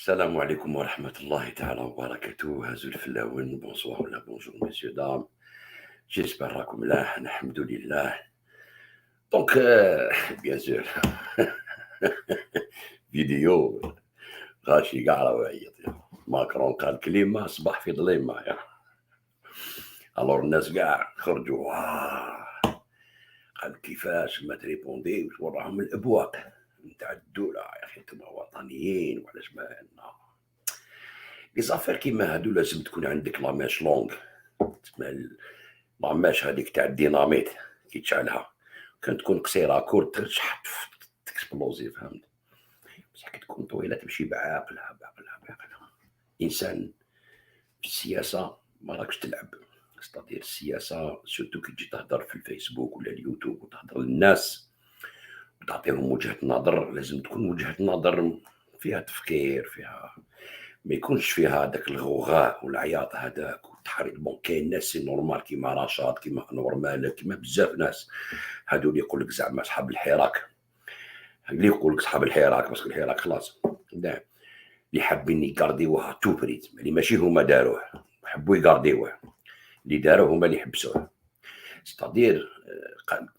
السلام عليكم ورحمة الله تعالى وبركاته. هازو الفلاون بونسوار ولا بونجور مسيو دام. جيسبر راكم ملاح، الحمد لله. دونك بيان سور فيديو غاشي كاع راه يعيط. ماكرون قال كلمة صباح في ظليمة الور الناس كاع خرجوا قال كيفاش ما تريبونديوش، وراهم الابواق نتاع الدولة يا اخي، انتم وطنيين وعلاش ما لي زافير كيما هادو لازم تكون عندك لاماش لونغ، تسمى لاماش هذيك تاع الديناميت كي تشعلها، كان تكون قصيره كور ترشح تكسبلوزي، فهمت؟ بصح كي تكون طويله تمشي بعاقلها بعقلها بعقلها. انسان في السياسه ما راكش تلعب، ستادير السياسه سورتو كي تجي تهضر في الفيسبوك ولا اليوتيوب وتهضر للناس وتعطيهم وجهه نظر، لازم تكون وجهه نظر فيها تفكير، فيها ما يكونش فيها داك الغوغاء والعياط هذاك والتحريض. بون كاين ناس سي نورمال كيما رشاد، كيما انور مالك، كيما بزاف ناس هادو اللي يقول لك زعما صحاب الحراك، اللي يقول لك صحاب الحراك باسكو الحراك خلاص لا، اللي حابين يقارديوها تو بريد، اللي ماشي هما داروه حبوا يقارديوه، اللي داروه هما اللي حبسوه. ستادير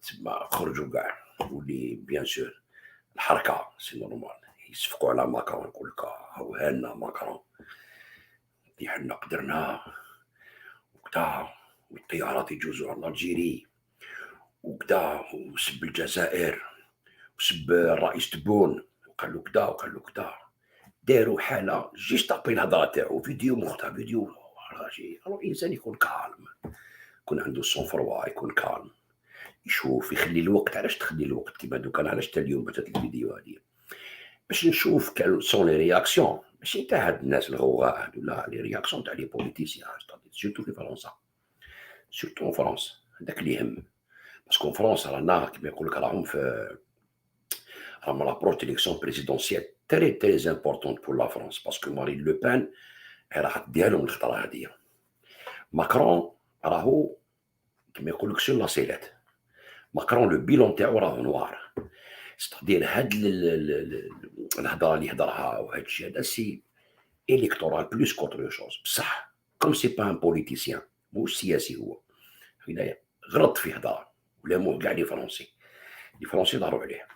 تما خرجوا كاع، واللي بيان سور الحركه سي نورمال يصفقوا على ماكرون، يقول لك هاو هالنا ماكرون اللي حنا قدرنا وكدا، والطيارات يجوزوا على الجيري وكدا، وسب الجزائر وسب الرئيس تبون وقال له كدا وقال له كدا. داروا حاله جيش طابي الهضره تاعو، فيديو مختار فيديو راشي. الانسان يكون كالم، يكون عنده سون فروا، يكون كالم، يشوف يخلي الوقت. علاش تخلي الوقت كيما دوكا؟ انا علاش تا اليوم باتت الفيديو هذه باش نشوف كال سون لي رياكسيون، ماشي تاع هاد الناس الغوغاء هادو، لا، لي رياكسيون تاع لي بوليتيسيان، سورتو في فرنسا، سورتو فرنسا هذاك اللي يهم. باسكو فرنسا رانا كيما يقول لك راهم لابروش ديليكسيون بريزيدونسيال تري تري امبورطونت بور لا فرنسا، باسكو مارين لو بان راح ديها لهم الخطره هذه. ماكرون راهو كيما يقول لك سور لا سيلات، ماكرون لو بيلون تاعو راه نوار. ستادير هاد الهضره اللي هضرها وهاد الشيء هذا سي الكتورال بلوس كوتر شوز، بصح كوم سي با ان بوليتيسيان، موش سياسي هو، هنايا غلط في هضره ولا مو كاع لي فرونسي، لي فرونسي داروا عليه،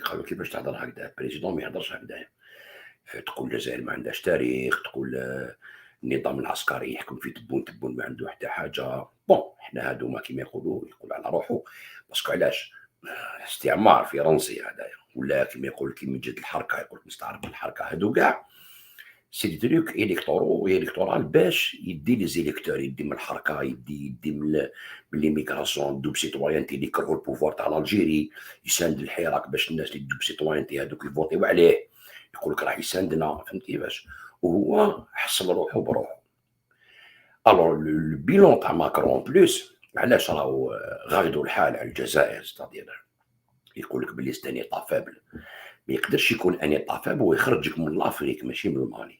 قالوا كيفاش تهضر هكذا بريزيدون ما يهضرش هكذا. تقول الجزائر ما عندهاش تاريخ، تقول النظام العسكري يحكم في تبون، تبون ما عنده حتى حاجه. بون حنا هادوما كيما يقولوا يقول على روحو، باسكو علاش استعمار فرنسي هذايا، ولا كيما يقول كيما جات الحركه يقول مستعرب بالحركه، هادو كاع سي دي تروك الكتورال باش يدي لي زيليكتور، يدي من الحركه، يدي من ليميغراسيون دوب سيتويانتي اللي يكرهوا البوفوار تاع الجيري، يساند الحراك باش الناس اللي دوب سيتويانتي هذوك يفوتيو عليه، يقول لك راه يساندنا، فهمت كيفاش؟ وهو حصل روحو بروحو. الور البيلون تاع ماكرون بلوس علاش راهو غايدو الحال على الجزائر، ستادير يقول لك بلي ستاني طافابل، ما يقدرش يكون اني طافاب ويخرجك من لافريك ماشي من المالي،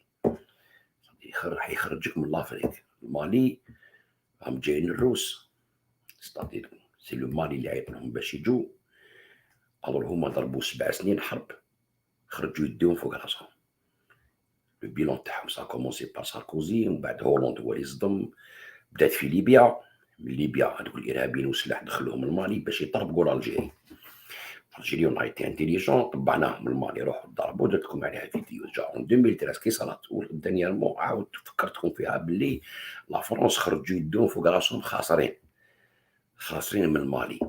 يخرجك من لافريك. المالي راهم جايين الروس، ستادير سي لو مالي اللي عيط لهم باش يجوا. الور هما ضربوا 7 سنين حرب، خرجوا يديهم فوق راسهم. لو بيلون تاعهم سا كومونسي بار ساركوزي، ومن بعد هولوند هو اللي صدم، بدات في ليبيا، من ليبيا هذوك الارهابيين والسلاح دخلوهم المالي باش يطربقوا الجيري. الجيري اون ايتي انتيليجون، طبعناهم من المالي، روحوا ضربوا. درت لكم عليها فيديو جا اون 2013 كي صارت، ودانييرمون عاود فكرتكم فيها باللي لا فرنسا خرجوا يدوهم فوق راسهم خاسرين، خاسرين من المالي،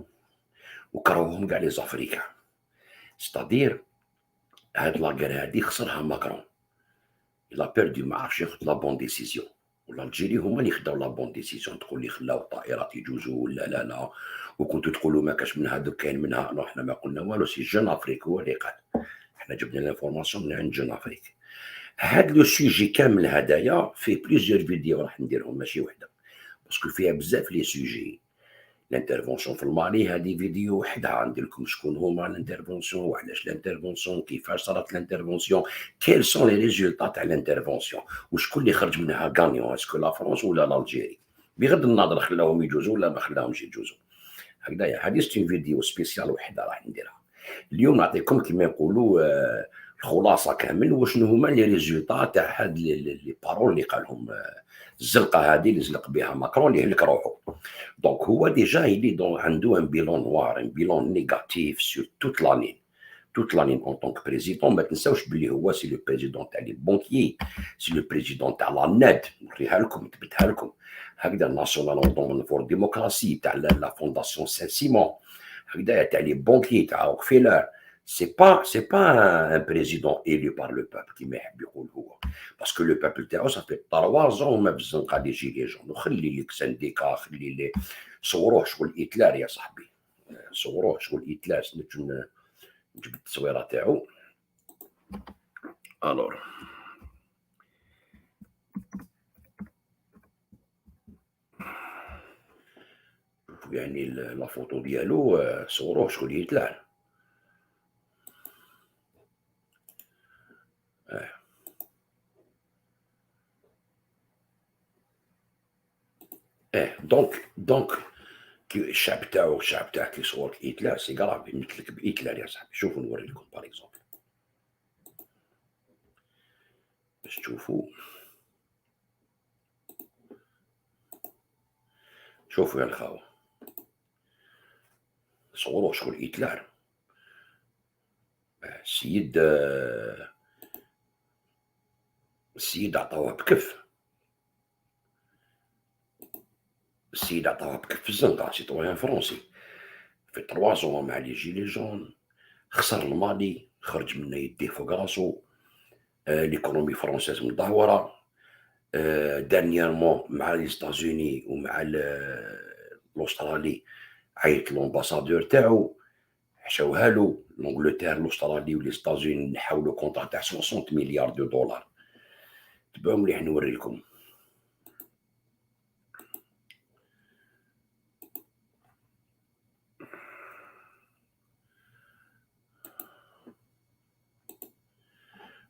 وكرهوهم كاع لي زافريكان. ستادير هاد لاكار هادي خسرها ماكرون، لا بيردو، ما عرفش ياخذ لا بون ديسيزيون، والجيري هما اللي خداو لا بون ديسيزيون. تقول لي خلاو الطائرات يجوزوا ولا لا، وكنتوا تقولوا ما كاش من هذوك كاين منها، نو حنا ما قلنا والو، سي جون افريك هو اللي قال، حنا جبنا لانفورماسيون من عند جون افريك. هاد لو سوجي كامل هدايا فيه بليزيور فيديو راح نديرهم ماشي وحده، باسكو فيها بزاف لي سوجي. الانترفونسيون في المالي هذه فيديو وحدها، ندير لكم شكون هما الانترفونسيون، وعلاش الانترفونسيون، كيفاش صارت الانترفونسيون، كيل سون لي ريزولطا تاع الانترفونسيون، وشكون اللي خرج منها غانيون، اسكو لا فرنسا ولا الجيري، بغض النظر خلاهم يجوزوا ولا ما خلاهمش يجوزوا. هكذايا هذه ستين فيديو سبيسيال وحده راح نديرها اليوم. نعطيكم كيما يقولوا الخلاصه كامل وشنو هما لي ريزولتا تاع هاد لي بارول اللي قالهم الزلقه هذه اللي زلق بها ماكرون اللي يهلك روحو. دونك هو ديجا يلي دون عنده ان بيلون نوار ان بيلون نيجاتيف سور توت لانين اون طونك بريزيدون. ما تنساوش بلي هو سي لو بريزيدون تاع لي بونكيي، سي لو بريزيدون تاع لا ناد، نوريها لكم نثبتها لكم هكذا، ناسيونال اون فور ديموكراسي تاع لا فونداسيون سان سيمون، هكذا تاع لي بونكيي تاع روكفيلر. C'est pas un président élu par le peuple كيما يحب يقول هو، باسكو لو بوبل تاعو صافي 3 ans وما في الزنقه لي جيلي جون. وخلي لك سنديكا، خلي لي صوروه شغل هتلر يا صاحبي، صوروه شغل هتلر. نجبد التصويره تاعو. الور يعني لا فوتو ديالو صوروه شغل هتلر. دونك الشعب تاعك كيصور هتلر سي كراف، يمثلك بهتلر يا صاحبي. شوفوا نوري لكم باغ اكزومبل باش تشوفوا. شوفوا يا الخاوة، صوروه شغل هتلر. السيد عطاوه بكف، السيد عطاوه بكف في الزنقة، سيتويان فرونسي في 3 ans مع لي جيلي جون، خسر المالي، خرج منه يديه فوق راسو، ليكونومي فرونسيز مدهورة. دانييرمون مع لي ستازوني ومع الاسترالي عيط لومباسادور تاعو، حشاوهالو لونجلتير الاسترالي ولي ستازوني، نحاولو كونطرا تاع 60 مليار دولار. تبعو مليح نوريلكم.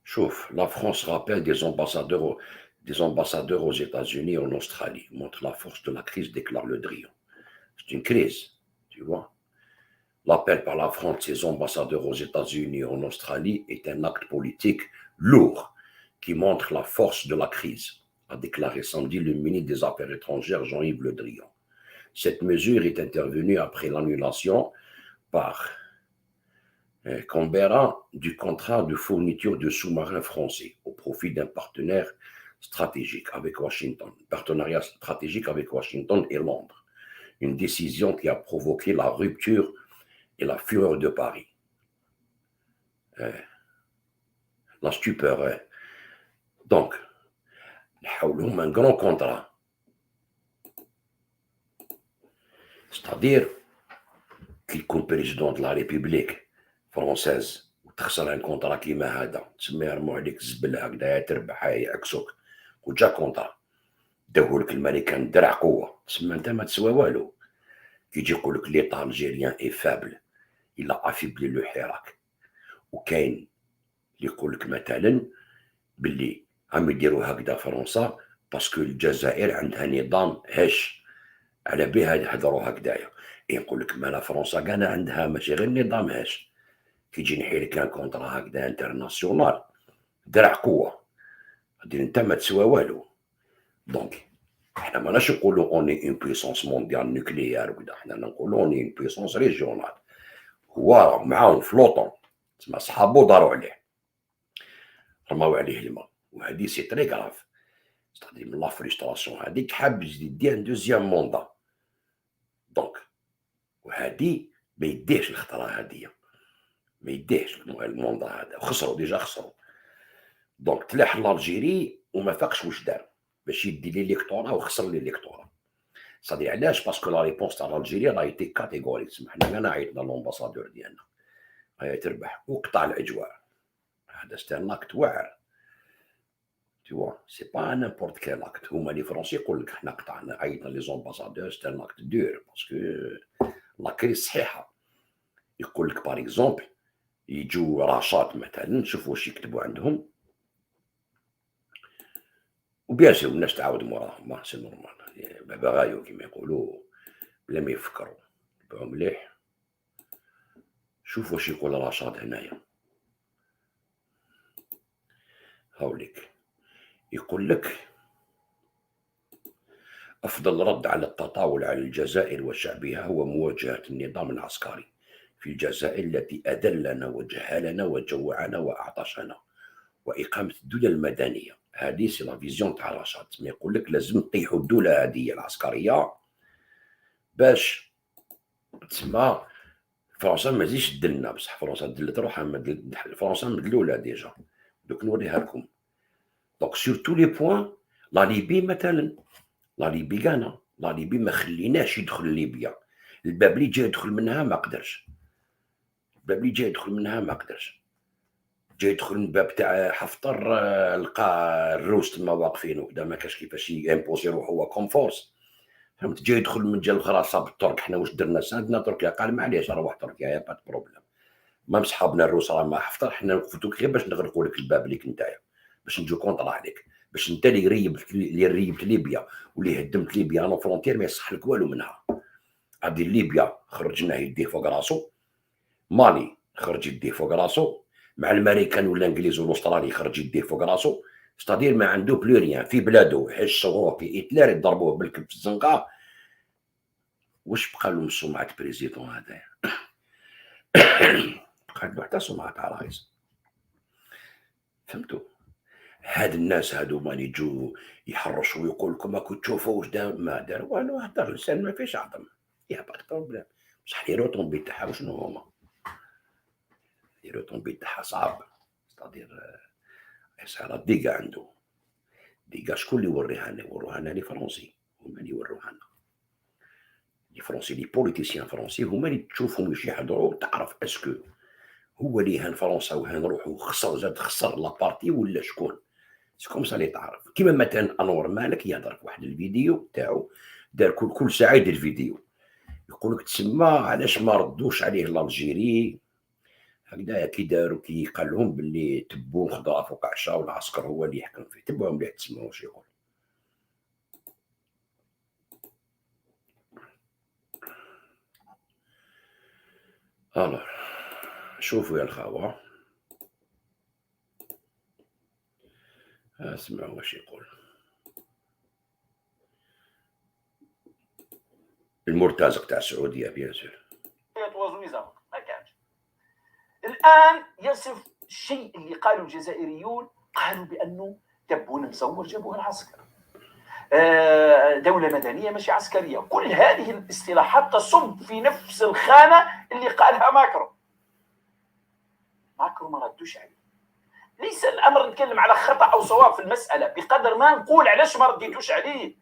Chouf, la France rappelle des ambassadeurs aux États-Unis et en Australie, montre la force de la crise, déclare Le Drian. C'est une crise, tu vois. L'appel par la France de ses ambassadeurs aux États-Unis et en Australie est un acte politique lourd qui montre la force de la crise, a déclaré samedi le ministre des Affaires étrangères Jean-Yves Le Drian. Cette mesure est intervenue après l'annulation par Canberra du contrat de fourniture de sous-marins français au profit d'un partenaire stratégique avec Washington, partenariat stratégique avec Washington et Londres. Une décision qui a provoqué la rupture et la fureur de Paris. La stupeur. Donc, un grand contrat. C'est-à-dire qu'il يكون président de la République فرونسيز وتخسر ان كونطرا كيما هذا، تسمى يرموا عليك الزبل هكذا، تربح يعكسوك وجا كونطرا داوهولك الماريكان درع قوه، تسمى انت ما تسوى والو. كي يجي يقول لك ليطا الجيريان اي فابل الا افيبلي لو حراك. وكاين اللي يقول لك مثلا باللي راهم يديروا هكذا فرنسا باسكو الجزائر عندها نظام هش، على بها يهضروا هكذايا. يقول لك مالا فرنسا كاع عندها ماشي غير نظام هش، كي يجي نحي لك ان كونطرا هكذا انترناسيونال درع قوه، هادي انت ما تسوى والو. دونك حنا ماناش نقولوا اوني اون بويسونس مونديال نوكليير وكذا، حنا نقولوا اوني اون بويسونس ريجيونال. هو راه معاهم في لوطون، تسمى صحابو داروا عليه، رماو عليه الماء، وهادي سي تري كراف. ستادي من لا فريستراسيون هاديك حاب يدير ان دوزيام موندا. دونك وهادي ما يديهش الخطره هاديه، ما يديهش الموندا هذا، وخسروا ديجا خسروا. دونك تلاح لالجيري وما فاقش واش دار باش يدي لي ليكتورا وخسر لي ليكتورا. صدي علاش؟ باسكو لا ريبونس تاع الجيري راه ايتي كاتيغوري، تسمى حنا كاع عيطنا لومباسادور ديالنا هيا تربح وقطع الاجواء. هذا ستي ان اكت واعر، tu vois, c'est pas n'importe quel acte. هما لي فرونسي يقول لك حنا قطعنا عيطنا لي زومباسادور، سي ان اكت دور باسكو لا كريس صحيحه. يقول لك باغ اكزومبل يجوا راشات مثلا، نشوفوا واش يكتبوا عندهم، وبيان سور الناس تعاود موراهم، سي نورمال، بابا غايو كيما يقولوا بلا ما يفكروا. تبعوا مليح، شوفوا واش يقول رشاد هنايا. هاوليك يقول لك أفضل رد على التطاول على الجزائر وشعبها هو مواجهة النظام العسكري في الجزائر التي أذلنا وجهلنا وجوعنا وأعطشنا، وإقامة الدولة المدنية. هذه سي لا فيزيون تاع رشاد، ما يقول لك لازم نطيحوا الدولة هذه العسكرية باش تسمى فرنسا ما تزيدش تدلنا. بصح فرنسا دلت روحها، فرنسا مدلولة ديجا. دوك نوريها لكم. دونك سور تو لي بوان، لا ليبي مثلا، لا ليبي كانا، لا ليبي ما خليناش يدخل ليبيا. الباب اللي جا يدخل منها ما قدرش، الباب اللي جا يدخل منها ما قدرش. جا يدخل من الباب تاع حفتر، لقى الروس تما واقفين وكذا، ما كاش كيفاش يمبوزي روحو هو كونفورس. فهمت؟ جا يدخل من جا الخرا صاب الترك. حنا واش درنا؟ ساندنا تركيا. قال معليش روح تركيا، يا با بروبليم. ما صحابنا الروس راه ما حفتر، حنا وقفتوك غير باش نغلقوا لك الباب ليك نتايا، باش نجيو كونطرا عليك، باش انت اللي ريبت ليبيا واللي هدمت ليبيا نو فرونتير ما يصح لك والو منها. غادي ليبيا خرجناه يديه فوق راسو، مالي خرج يديه فوق راسو، مع الامريكان والانجليز والاسترالي خرج يديه فوق راسو. ستادير ما عنده بلو ريان في بلادو. حش صغرو في هتلر يضربوه بالكب في الزنقه. واش بقى له من سمعه بريزيدون هذايا؟ بقات له حتى سمعه تاع رئيس. فهمتوا؟ هاد الناس هادو ما يجوا يحرشوا ويقول لكم راكم تشوفوا واش دار، ما دار والو. هدر لسان ما فيش عظم، يا با بروبليم. بصح لي روطومبي تاعها وشنو هما؟ لي روطومبي تاعها صعب. ستادير صارت ديكا عنده ديكا. شكون اللي يوريها لنا؟ يوروها لنا لي فرونسي، هما اللي يوروها لنا. لي فرونسي، لي بوليتيسيان فرونسي هما اللي تشوفهم واش يحضروا، تعرف اسكو هو اللي هان فرنسا وهان روحو خسر، زاد خسر لابارتي ولا شكون. سي كوم سا اللي تعرف. كيما مثلا انور مالك يهضر في واحد الفيديو تاعو، دار كل ساعه يدير فيديو يقول لك تسمى علاش ما ردوش عليه الالجيري هكذا. كي داروا كي قال لهم باللي تبوا خضره فوق عشاء والعسكر هو اللي يحكم فيه. تبعوا مليح تسمعوا واش يقول. الوغ شوفوا يا الخاوه، اسمعوا واش يقول. المرتزق تاع السعوديه بيان سور. ما كانش. الان يصف الشيء اللي قالوا الجزائريون، قالوا بانه تبون مزور جابوه العسكر، دولة مدنية مش عسكرية. كل هذه الاصطلاحات تصب في نفس الخانة اللي قالها ماكرون. ماكرون ما ردوش عليه. ليس الأمر نتكلم على خطأ أو صواب في المسألة بقدر ما نقول علاش ما رديتوش عليه.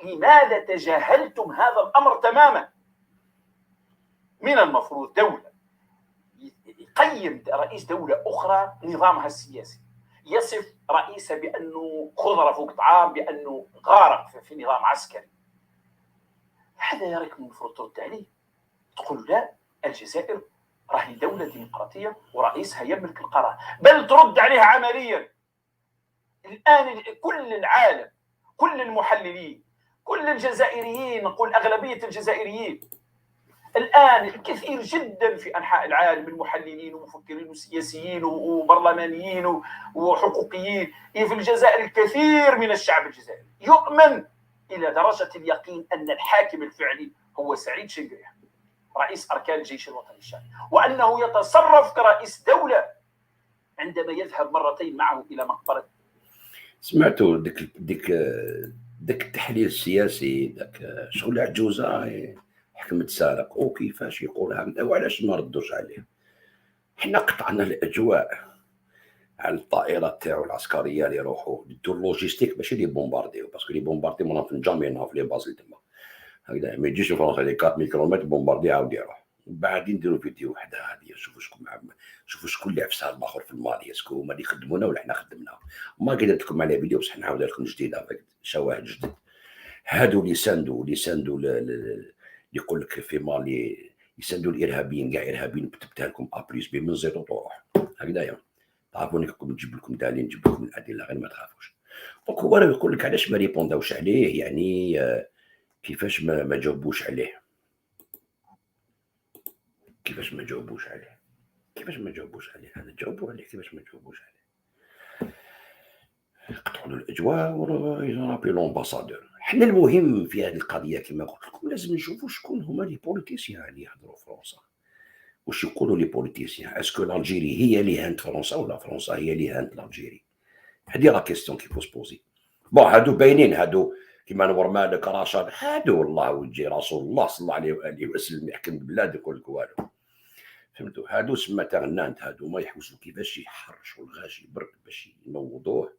لماذا تجاهلتم هذا الأمر تماما؟ من المفروض دولة يقيم رئيس دولة أخرى نظامها السياسي، يصف رئيسه بأنه خضرة فوق طعام، بأنه غارق في نظام عسكري. هذا يا ريت المفروض ترد عليه، تقول لا، الجزائر راهي دولة ديمقراطية ورئيسها يملك القرار، بل ترد عليها عمليا. الآن كل العالم، كل المحللين، كل الجزائريين، نقول أغلبية الجزائريين الآن، الكثير جدا في أنحاء العالم، المحللين ومفكرين وسياسيين وبرلمانيين وحقوقيين في الجزائر، الكثير من الشعب الجزائري يؤمن إلى درجة اليقين أن الحاكم الفعلي هو سعيد شنقريح، رئيس أركان الجيش الوطني الشامل، وأنه يتصرف كرئيس دولة عندما يذهب مرتين معه إلى مقبرة. سمعتوا ديك التحليل السياسي، داك شغل عجوزه حكمت سارق وكيفاش يقولها، وعلاش ما ردوش عليه؟ حنا قطعنا الاجواء على الطائرات تاعو العسكريه اللي يروحوا يدوا اللوجيستيك ماشي لي بومبارديو، باسكو لي بومبارديو مونا في الجامينا في لي باز تما هكذا. ما يجيش فرنسا لي 4000 كيلومتر بومباردي عاود يروح. بعدين نديروا فيديو وحده هذه، شوفوا شكون شوفوا شكون اللي عفسها الاخر في المالي، اسكو هما اللي يخدمونا ولا حنا خدمنا. ما قدرت لكم على فيديو بصح نعاود لكم جديده شواهد جدد. هادو اللي ساندوا اللي يقول لك في مالي يساندوا الارهابيين، كاع ارهابيين كتبتها لكم ابليس بي من زيرو طروح هكذايا. تعرفوني كنت نجيب لكم دالين، نجيب لكم الادله غير ما تخافوش. دونك هو راه يقول لك علاش ما ريبونداوش عليه، يعني كيفاش ما جاوبوش عليه، كيفاش ما جاوبوش عليه، كيفاش ما جاوبوش عليه. هذا جاوبوا عليه، كيفاش ما جاوبوش عليه. يقطعوا له الاجواء ويرابي لومباسادور. حنا المهم في هذه القضيه كما قلت لكم لازم نشوفوا شكون هما لي بوليتيسيان اللي يهضروا فرنسا. واش يقولوا لي بوليتيسيان؟ اسكو الجيري هي اللي هانت فرنسا ولا فرنسا هي اللي هانت الجيري؟ هذه لا كيستيون كي فو سبوزي. بون هادو باينين، هادو كيما نور مالك رشاد، هادو والله وجي رسول الله صلى الله عليه واله وسلم يحكم البلاد يقول لك والو. فهمتوا؟ هادو سما تاع هادو ما يحوسوا كيفاش يحرشوا الغاش البرد باش ينوضوه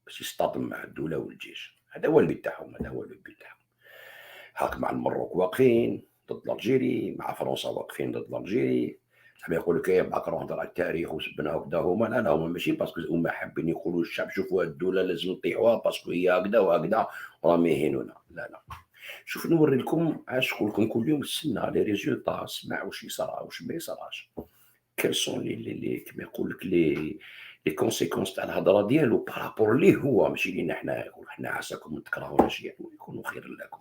باش يصطدم مع الدوله والجيش. هذا هو اللي تاعهم، هذا هو اللي تاعهم. هاك مع المروك واقفين ضد الجيري، مع فرنسا واقفين ضد الجيري. زعما يقول لك ايه ماكرون هضر على التاريخ وسبنا وكذا، هما لا هما ماشي باسكو هما حابين يقولوا للشعب شوفوا الدوله لازم نطيحوها باسكو هي هكذا وهكذا وراهم يهينونا. لا شوف نوري لكم عاش نقول لكم كل يوم السنه لي ريزولطا، اسمع واش يصرى واش ما يصراش، كيل سون لي كيما يقول لك لي كونسيكونس تاع الهضره ديالو بارابور ليه هو، ماشي لينا حنا. يقول حنا عساكم ما تكرهوناش يكونوا خير لكم.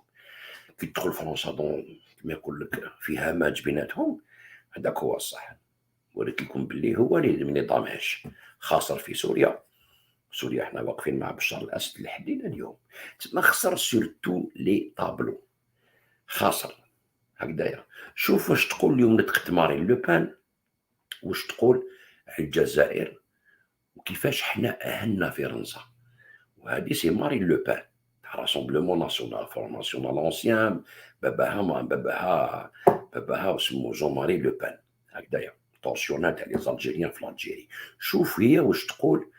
كي تدخل فرنسا دون كما يقول لك في هماج بيناتهم، هذاك هو الصح. وريت لكم باللي هو اللي ما نظامهاش، خاسر في سوريا. سوريا حنا واقفين مع بشار الاسد لحدينا اليوم، تما خسر سورتو لي طابلو، خاسر هكذايا. شوف واش تقول اليوم نتقت مارين لوبان، واش تقول على الجزائر، وكيفاش حنا اهلنا فرنسا. وهذه سي مارين لوبان تاع راسومبلومون ناسيونال فور ناسيونال اونسيان، باباها اسمه جون ماري لوبان هكذايا، طورسيونال تاع لي زالجيريان في الجيري. شوف هي واش تقول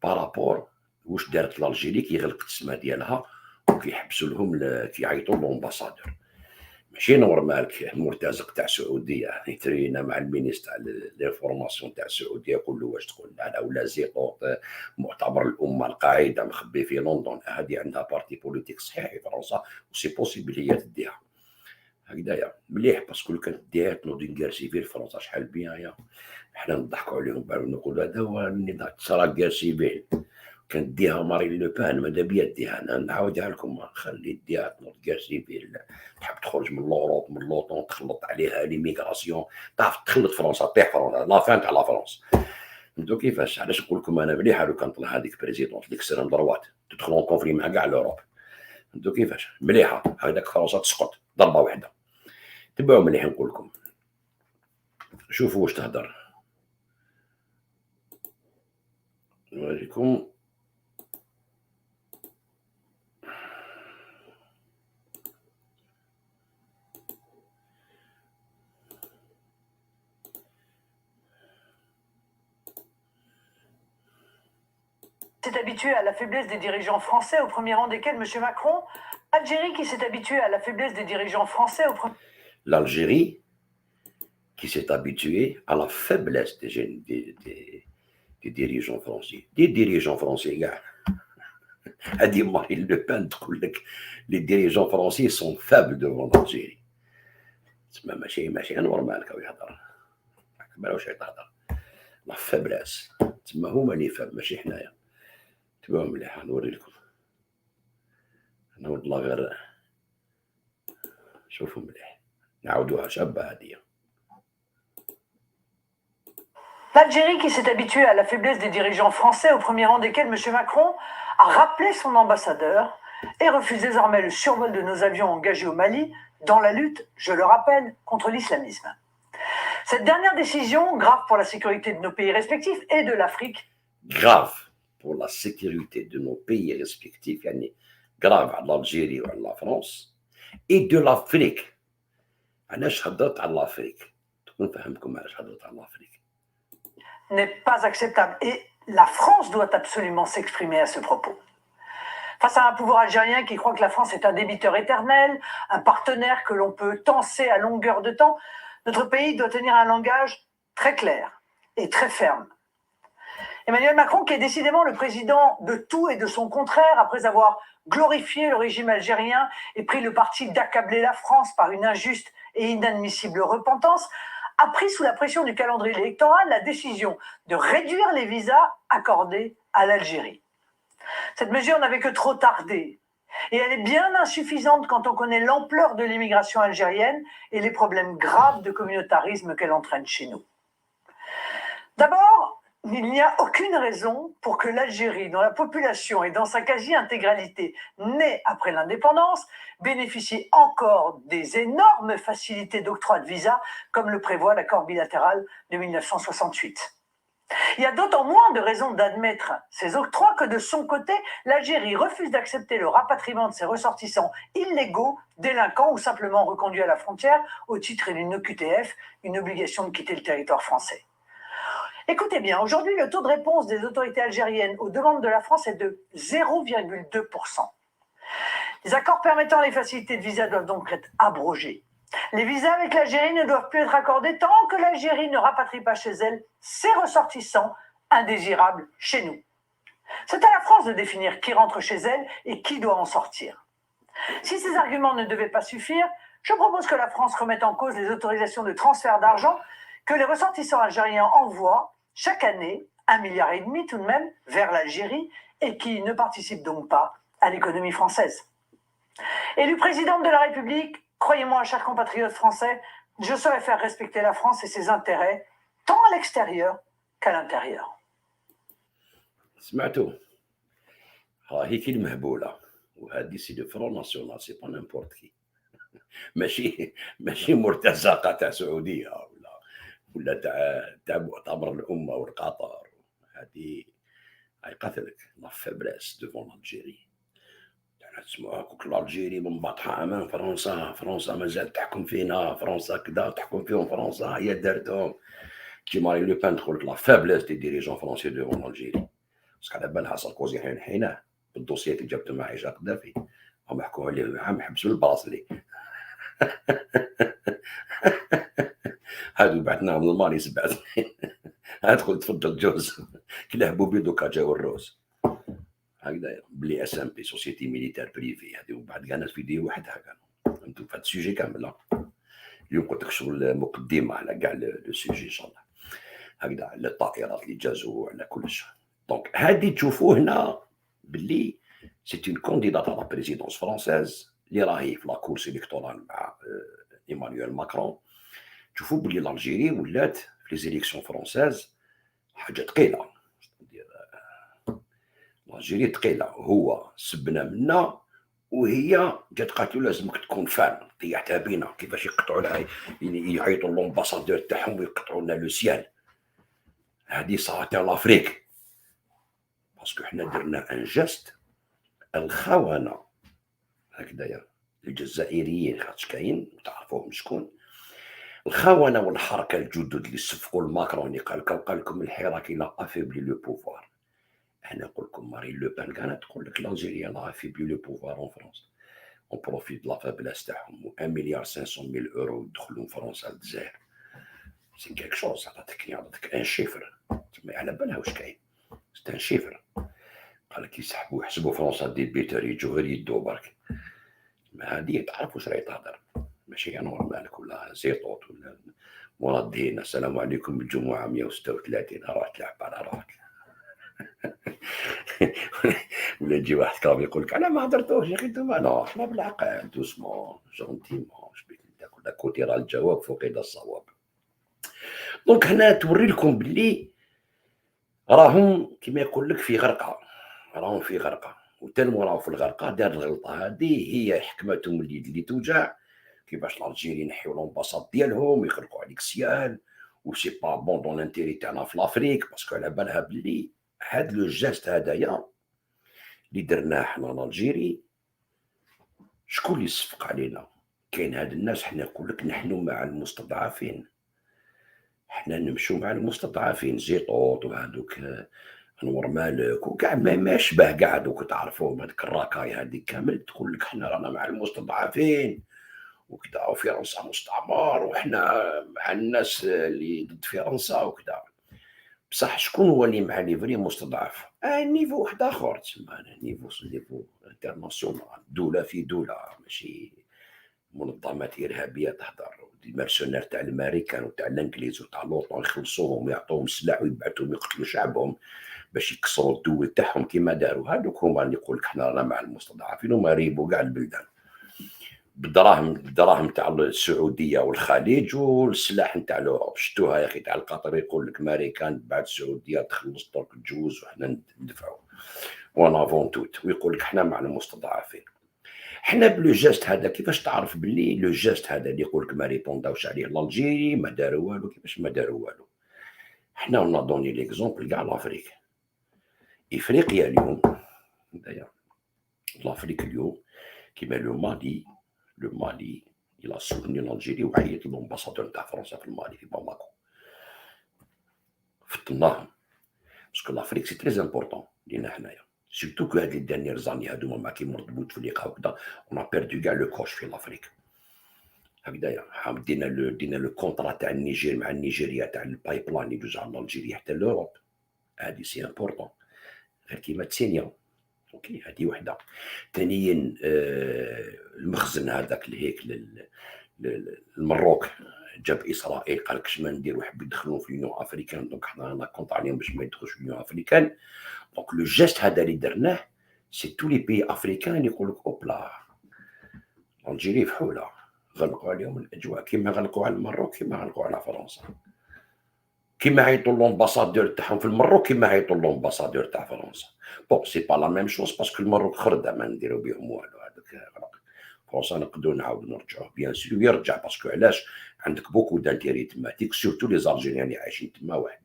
بارابور واش دارت الجيري كي غلقت السما ديالها وكيحبسوا لهم كيعيطوا لومباسادور. ماشي نورمال المرتزق تاع السعوديه يترينا مع المينيستر تاع لينفورماسيون تاع السعوديه يقول له واش تقول لا ولا زيقوط معتبر الامه القاعده مخبي في لندن. هذه عندها بارتي بوليتيك صحيح في فرنسا وسي بوسيبل هي تديها هكذايا مليح، باسكو كانت ديها تنوض كار سيفيل في فرنسا شحال بيان يا حنا نضحكوا عليهم نقولوا هذا هو النظام تصرا كار سيفيل. كانت ديها مارين لوبان ماذا بيا ديها، انا نعاودها لكم خلي ديها تنوض كار سيفيل. تحب تخرج من لوروب من لوطون تخلط عليها ليميغراسيون، تعرف تخلط فرنسا طيح فرنسا لا فان تاع لا فرنسا. فهمتوا كيفاش؟ علاش نقول لكم انا مليحه لو كان طلع هذيك بريزيدونت ديك سيرم دروات تدخلوا اون كونفلي مع كاع لوروب. فهمتوا كيفاش؟ مليحه هكذاك فرنسا تسقط ضربه واحده. تبعوا مليح نقول لكم، شوفوا واش تهدر. نوريكم s'est habitué à la faiblesse des dirigeants français, au premier rang desquels M. Macron. Algérie qui s'est habituée à la faiblesse des dirigeants français, au premier... l'Algérie qui s'est habituée à la faiblesse des dirigeants français. Des dirigeants français, gars. هذه مارين لوبان تقول لك les dirigeants français sont faibles devant l'Algérie. تسمى ماشي نورمال كاو يهضر ما واش يهضر لا فابلاس، تسمى هما اللي فاب ماشي حنايا. تبعوا مليح نوري لكم انا والله غير شوفوا مليح نعاودوها شابه هذه. L'Algérie qui s'est habituée à la faiblesse des dirigeants français, au premier rang desquels M. Macron a rappelé son ambassadeur et refuse désormais le survol de nos avions engagés au Mali dans la lutte, je le rappelle, contre l'islamisme. Cette dernière décision, grave pour la sécurité de nos pays respectifs et de l'Afrique. Grave pour la sécurité de nos pays respectifs, يعني grave على الجيري وعلى la France et de l'Afrique. علاش هضرت على l'Afrique؟ تكون فهمكم علاش هضرت على l'Afrique. N'est pas acceptable et la France doit absolument s'exprimer à ce propos. Face à un pouvoir algérien qui croit que la France est un débiteur éternel, un partenaire que l'on peut tenser à longueur de temps, notre pays doit tenir un langage très clair et très ferme. Emmanuel Macron, qui est décidément le président de tout et de son contraire, après avoir glorifié le régime algérien et pris le parti d'accabler la France par une injuste et inadmissible repentance, a pris sous la pression du calendrier électoral la décision de réduire les visas accordés à l'Algérie. Cette mesure n'avait que trop tardé et elle est bien insuffisante quand on connaît l'ampleur de l'immigration algérienne et les problèmes graves de communautarisme qu'elle entraîne chez nous. D'abord, il n'y a aucune raison pour que l'Algérie, dont la population est dans sa quasi-intégralité née après l'indépendance, bénéficie encore des énormes facilités d'octroi de visa, comme le prévoit l'accord bilatéral de 1968. Il y a d'autant moins de raisons d'admettre ces octrois que de son côté, l'Algérie refuse d'accepter le rapatriement de ses ressortissants illégaux, délinquants ou simplement reconduits à la frontière au titre d'une OQTF, une obligation de quitter le territoire français. Écoutez bien, aujourd'hui, le taux de réponse des autorités algériennes aux demandes de la France est de 0,2%. Les accords permettant les facilités de visa doivent donc être abrogés. Les visas avec l'Algérie ne doivent plus être accordés tant que l'Algérie ne rapatrie pas chez elle ses ressortissants indésirables chez nous. C'est à la France de définir qui rentre chez elle et qui doit en sortir. Si ces arguments ne devaient pas suffire, je propose que la France remette en cause les autorisations de transfert d'argent que les ressortissants algériens envoient chaque année, 1,5 milliard tout de même, vers l'Algérie et qui ne participent donc pas à l'économie française. Élu présidente de la République, croyez-moi, chers compatriotes français, je saurais faire respecter la France et ses intérêts, tant à l'extérieur qu'à l'intérieur. سمعتوا؟ هي كلمة هبولة، وهذه سي دو فرون ناسيونال، سي با نيمبورت كي، ماشي مرتزقة تاع سعودية ولا تاع مؤتمر الأمة والقطر. هذه قتلك لا فابريس ديفون لالجيري. تسمعوا كوك لالجيري منبطحة أمام فرنسا، فرنسا مازال تحكم فينا، فرنسا كذا تحكم فيهم، فرنسا هي دارتهم. كي مارين لو بان تقول لك لا فابليس دي ديريجون فرونسي ديفون لالجيري. باسكو على بالها ساركوزي حيناه بالدوسيات اللي جابته مع عيشة قدافي، هم يحكوا عليه عام حبس بالبلاصلي. هادو بعثناهم للمالي 7 سنين. ادخل تفضل جوز كلهبوا بيدو كاجاو الروس هكذا بلي اس ام بي سوسيتي ميليتير بريفي. هذه ومن بعد كانت فيديو وحدها كانوا فهمتوا في هذا السوجي كامل. اليوم قلت لك شغل مقدمه على كاع لو سوجي ان شاء الله، هكذا على الطائرات اللي جازوا على كلش. دونك هذه تشوفوا هنا باللي سي اون كونديدات على بريزيدونس فرونسيز اللي راهي في لا كورس الكتورال مع ايمانويل ماكرون. تشوفوا باللي الجيري ولات في لي زيليكسيون فرونسيز حاجه ثقيله. الجيري ثقيله، هو سبنا منا وهي جات قالت له لازمك تكون فان، طيحتها بينا كيفاش يقطعوا لها، يعيطوا لومباسادور تاعهم ويقطعوا لنا لو سيال. هذه صارت لافريك باسكو حنا درنا ان جيست. الخونه هكذايا الجزائريين خاطش كاين تعرفوهم شكون الخونه والحركه الجدد اللي صفقوا الماكروني قال لكم الحراك الى افيبلي لو بوفوار. انا نقول لكم مارين لو بان كانت تقول لك الجيريا لا افيبلي لو بوفوار اون فرنسا اون بروفيت لا فابلاس تاعهم و 1 مليار 500 ميل اورو يدخلوا فرنسا للجزائر. سي كيك شوز عطاتك ان شيفر تما على بالها واش كاين. سي ان شيفر قال لك يحسبوا فرنسا دي بيتر يجوا غير يدو برك. ما هذه تعرف واش راهي تهضر، ماشي انوار مالك ولا زيطوط ولا مرادين. السلام عليكم الجمعه 136 راح تلعب على روحك. ولا يجي واحد كرام يقول لك انا ما هضرتوش يا اخي انتوما. لا حنا بالعقل دوسمون جونتيمون شبيك انت كل كوتي راه الجواب فقد الصواب. دونك هنا توري لكم باللي راهم كيما يقول لك في غرقه، راهم في غرقه وتنمو راهو في الغرقه. دار الغلطه هذه هي حكمتهم اليد اللي توجع. كيفاش الجيري ينحيو لومباساد ديالهم ويخلقوا عليك سيال وسي با بون دون لانتيري تاعنا في لافريك باسكو على بالها بلي هاد لو جيست هدايا اللي درناه حنا الجيري شكون اللي يصفق علينا. كاين هاد الناس حنا نقول لك نحن مع المستضعفين، حنا نمشوا مع المستضعفين. زيطوط وهذوك انور مالك وكاع ما يشبه كاع دوك تعرفوهم هذيك الراكاي هذيك كامل تقول لك حنا رانا مع المستضعفين وكذا وفرنسا مستعمر وحنا مع الناس اللي ضد فرنسا وكذا. بصح شكون هو اللي مع لي فري مستضعف؟ نيفو واحد اخر تسمى نيفو انترناسيونال، دوله في دوله، ماشي منظمات ارهابيه تهضر. دي مرسونير تاع الامريكان وتاع الانجليز وتاع لوطون يخلصوهم ويعطوهم سلاح ويبعثوهم يقتلوا شعبهم باش يكسروا الدول تاعهم كيما داروا. هذوك هما اللي يقول لك حنا رانا مع المستضعفين وما ريبوا كاع البلدان. بالدراهم تاع السعوديه والخليج والسلاح نتاع الاوروب. شفتوها يا اخي تاع القطر يقول لك ماريكان بعد السعوديه تخلص ترك تجوز وحنا ندفعوا وانا فون توت، ويقول لك حنا مع المستضعفين. حنا بلو جيست هذا كيفاش تعرف باللي لو جيست هذا اللي يقول لك ما ريبونداوش عليه الجيري ما داروا والو؟ كيفاش ما داروا والو؟ حنا ونا دوني ليكزومبل كاع لافريك. افريقيا اليوم لافريك اليوم كيما لو مالي الى سوتني الجيري وعيط للامباسادور تاع فرنسا في المالي في باماكو فطناهم باسكو لافريك سي تري امبورطون لينا حنايا سيرتو كو هاد لي دانيير زاني هادوما ما كي مرض بوتفليقه وكذا اون بيردو كاع لو كوش في لافريك. هكذايا دينا لو كونطرا تاع النيجير مع النيجيريا تاع البايب لاين اللي يدوز على الجيريا حتى لوروب. هادي سي امبورطون غير كيما تسينيا. اوكي هادي وحده. ثانيا المخزن هذاك لهيك المروك جاب اسرائيل قال لك اش ما نديروا حبوا يدخلوا في اليونيون افريكان دونك حنا كونط عليهم باش ما يدخلوش في اليونيون افريكان. دونك لو جيست هذا اللي درناه سي تو لي بي افريكان اللي يقول لك اوبلا الجيري فحوله غلقوا عليهم الاجواء كيما غلقوا على المروك كيما غلقوا على فرنسا كيما عيطوا لومباسادور تاعهم في المروك كيما عيطوا لومباسادور تاع فرنسا. بون سي با لا ميم شوز باسكو المروك خرده ما نديروا بهم والو. هذاك غلق فرنسا نقدروا نعاودوا نرجعوه بيان سور يرجع باسكو علاش عندك بوكو دانتيري تماتيك سورتو لي زالجيريان اللي عايشين تما واحد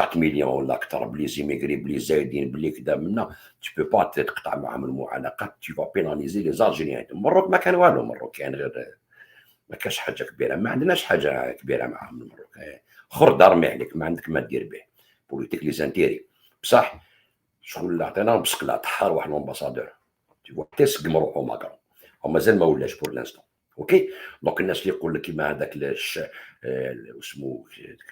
4 مليون ولا اكثر بلي زيميغري بلي زايدين بلي كذا منا تو بو با تقطع معهم المعانقات تو فا بيناليزي لي زالجيريان. المروك ما كان والو المروك كان غير ما كاش حاجه كبيره ما عندناش حاجه كبيره معهم المروك خرد رمي عليك ما عندك ما دير به بوليتيك لي زانتيري بصح شغل اللي عطيناهم بسكلات حار واحد لومباسادور تيوا تسق مروحو ماكرون ومازال ما ولاش بور لانستون. اوكي دونك الناس اللي يقول لك كيما هذاك اسمه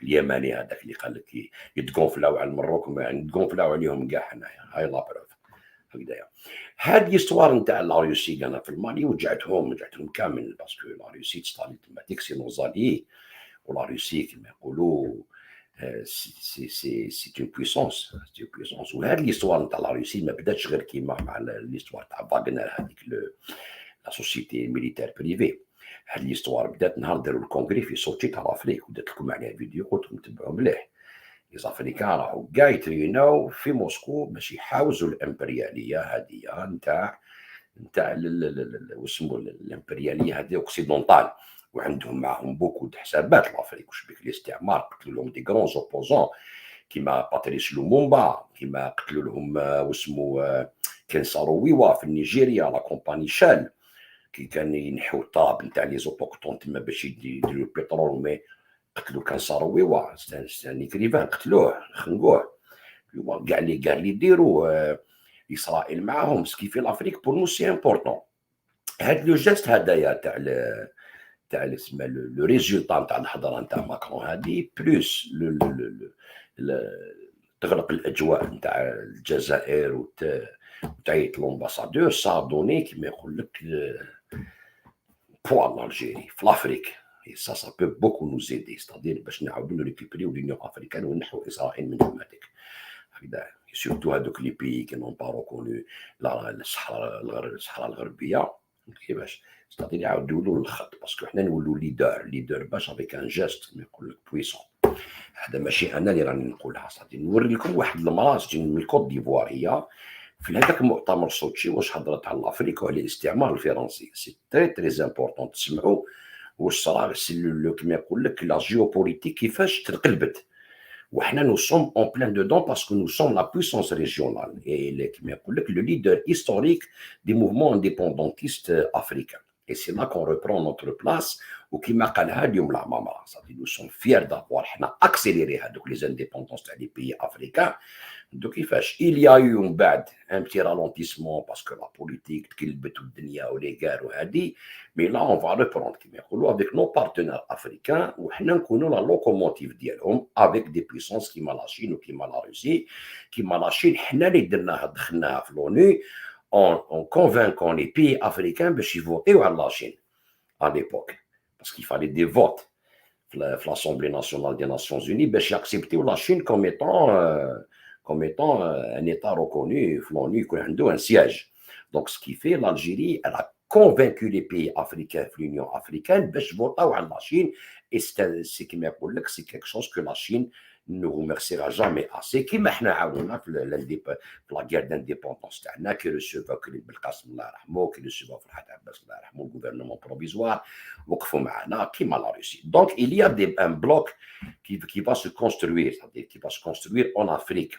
اليماني هذاك اللي قال لك يتقونفلاو على المروك ما يتقونفلاو عليهم كاع حنايا هاي لا بروف هكذايا. هاد ليستوار نتاع لا روسي انا في المالي وجعتهم كامل باسكو لا روسي تستالي تما ديك سي نوزالي ولا روسي كما يقولوا سي اون بويسونس وهاد ليستوار نتاع لا روسي ما بداتش غير كيما مع ليستوار تاع فاغنر هذيك لا سوسيتي ميليتير بريفي. هاد ليستوار بدات نهار داروا الكونغري في صوتي تاع لافريك ودرت لكم عليها فيديو قلتلكم تبعوا مليح. لي زافريكان راهو كاع يتريناو في موسكو باش يحاوزوا الامبرياليه هذه نتاع واسمو الامبرياليه هذه اوكسيدونتال وعندهم معهم بوكو د حسابات لافريك واش بك الاستعمار قتلوا لهم دي غرون اوبوزون كيما باتريس لومومبا كيما قتلوا لهم واسمو كان صاروا ويوا في نيجيريا لا كومباني شال كي كان ينحوا الطاب نتاع لي زوتوكتون تما باش يديروا البترول مي قتلوا كان صاروا ويوا ثاني كريفان قتلوه خنقوه كاع اللي قال لي يديروا اسرائيل معاهم سكي في لافريك بور نو سي امبورطون. هاد لو جيست هدايا تاع اسمه لو ريزولتا نتاع الحضره نتاع ماكرون هادي بلوس تغرق الاجواء نتاع الجزائر وتعيط لومباسادور صار دوني كيما يقول لك بوا الجيري في لافريك ça peut beaucoup nous aider c'est-à-dire باش نعاودوا ريكوبريو لونيون افريكان ونحو اسرائيل من تماتيك هكذا سورتو هذوك لي بي كي نون با ريكونو الصحراء الغربيه كيفاش c'est-à-dire يعاودوا له الخط باسكو حنا نولوا ليدر باش افيك ان جيست يقول لك بويسون. هذا ماشي انا اللي راني نقولها صافي نوري لكم واحد المراه من الكوت ديفوار هي في هذاك المؤتمر الصوتي واش هضرت على افريقيا وعلى الاستعمار الفرنسي سي تري امبورطون تسمعوا واش صرا كيما يقول لك لا جيوبوليتيك كيفاش تقلبت وحنا نو سوم اون بلان دودون باسكو نو سوم لا بويسونس ريجيونال اي كيما يقول لك لو ليدر هيستوريك دي موفمون انديبوندونتيست افريكان et c'est là qu'on reprend notre place وكما قالها اليوم العمامره صافي نو سون فيير دافوار حنا اكسيليري هذوك لي زانديبوندونس تاع لي بيي افريكان دو كيفاش il y a eu من بعد ان بتي رالونتيسمون باسكو لا بوليتيك تكلبت والدنيا ولي كار وهادي مي لا اون فا ريبروند كيما يقولوا افيك نو بارتنير افريكان وحنا نكونوا لا لوكوموتيف ديالهم افيك دي بويسونس كيما لا شين وكيما لا روسي كيما لا شين حنا اللي درناها دخلناها في لونو en convainquant les pays africains باش يفوتيو على la Chine à l'époque parce qu'il fallait des votes في l'Assemblée nationale des Nations Unies باش يaccepter la Chine comme étant un état reconnu في l'ONU يكون عنده un siège. Donc ce qui fait l'Algérie elle a convaincu les pays africains, l'Union africaine, باش votaو على la Chine, et c'est كيما يقول لك, c'est quelque chose que la Chine ne remerciera jamais assez. كيما احنا عاونونا في la guerre d'indépendance تاعنا, كي ريسيفا كريم بالقاسم الله يرحمه, كي ريسيفا فرحات عباس الله يرحمه, gouvernement provisoire, وقفوا معنا كيما la Russie. Donc il y a un bloc qui va se construire, c'est-à-dire qui va se construire en Afrique.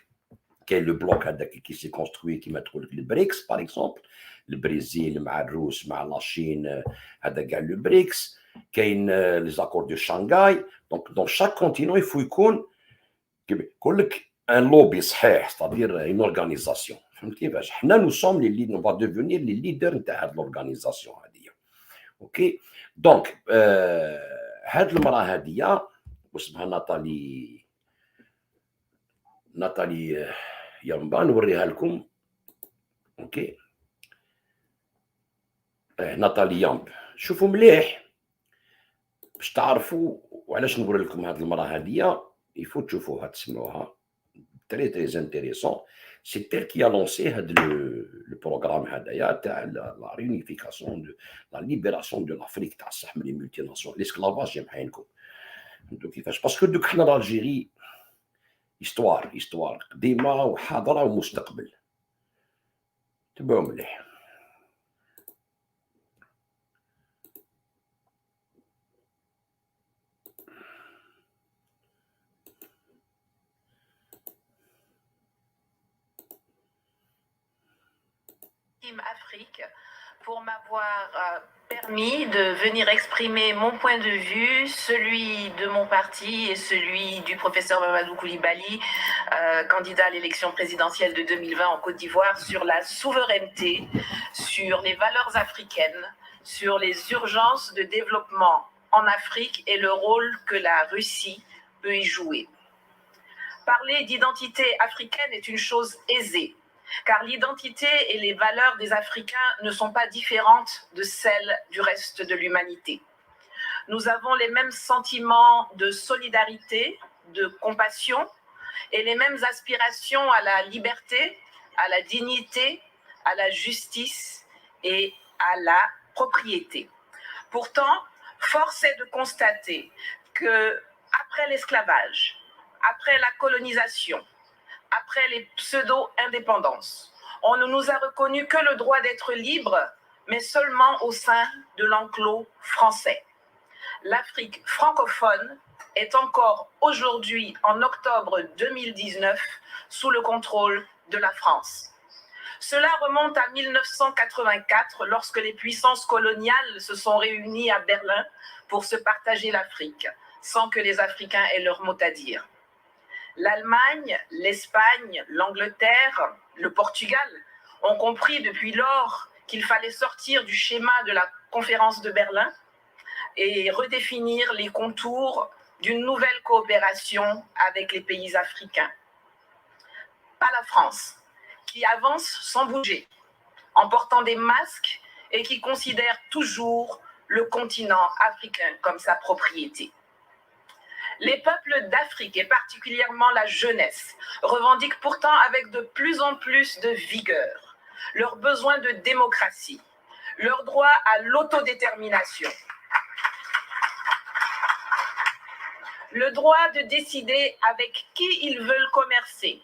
Quel est le bloc qui s'est construit, qui met le BRICS, par exemple, le Brésil, le Russe, la Chine, le BRICS, les accords de Shanghai. Donc, dans chaque continent, il faut un lobby, c'est-à-dire une organisation. Nous sommes les leaders, on va devenir les leaders de l'organisation. Ok? Donc, cette femme, Nathalie Yamba, نوريها لكم. اوكي, ناتالي يامب, شوفوا مليح باش تعرفوا وعلاش نقول لكم هذه المراه هذه, يفو تشوفوها تسمعوها, très très intéressant. C'est elle qui a lancé le programme هذايا تاع la réunification, de la libération de l'Afrique تاع الصح من les multinationales, l'esclavage يمحينكم. انتو كيفاش, باسكو دوك حنا l'Algérie histoire قديمه وحاضره ومستقبل. تبعوا مليح. Afrique pour m'avoir permis de venir exprimer mon point de vue, celui de mon parti et celui du professeur Mamadou Koulibaly, candidat à l'élection présidentielle de 2020 en Côte d'Ivoire, sur la souveraineté, sur les valeurs africaines, sur les urgences de développement en Afrique et le rôle que la Russie peut y jouer. Parler d'identité africaine est une chose aisée, car l'identité et les valeurs des Africains ne sont pas différentes de celles du reste de l'humanité. Nous avons les mêmes sentiments de solidarité, de compassion, et les mêmes aspirations à la liberté, à la dignité, à la justice et à la propriété. Pourtant, force est de constater que, après l'esclavage, après la colonisation, après les pseudo-indépendances, on ne nous a reconnu que le droit d'être libre, mais seulement au sein de l'enclos français. L'Afrique francophone est encore aujourd'hui, en octobre 2019, sous le contrôle de la France. Cela remonte à 1984, lorsque les puissances coloniales se sont réunies à Berlin pour se partager l'Afrique, sans que les Africains aient leur mot à dire. L'Allemagne, l'Espagne, l'Angleterre, le Portugal ont compris depuis lors qu'il fallait sortir du schéma de la conférence de Berlin et redéfinir les contours d'une nouvelle coopération avec les pays africains. Pas la France, qui avance sans bouger, en portant des masques et qui considère toujours le continent africain comme sa propriété. Les peuples d'Afrique, et particulièrement la jeunesse, revendiquent pourtant avec de plus en plus de vigueur leur besoin de démocratie, leur droit à l'autodétermination, le droit de décider avec qui ils veulent commercer,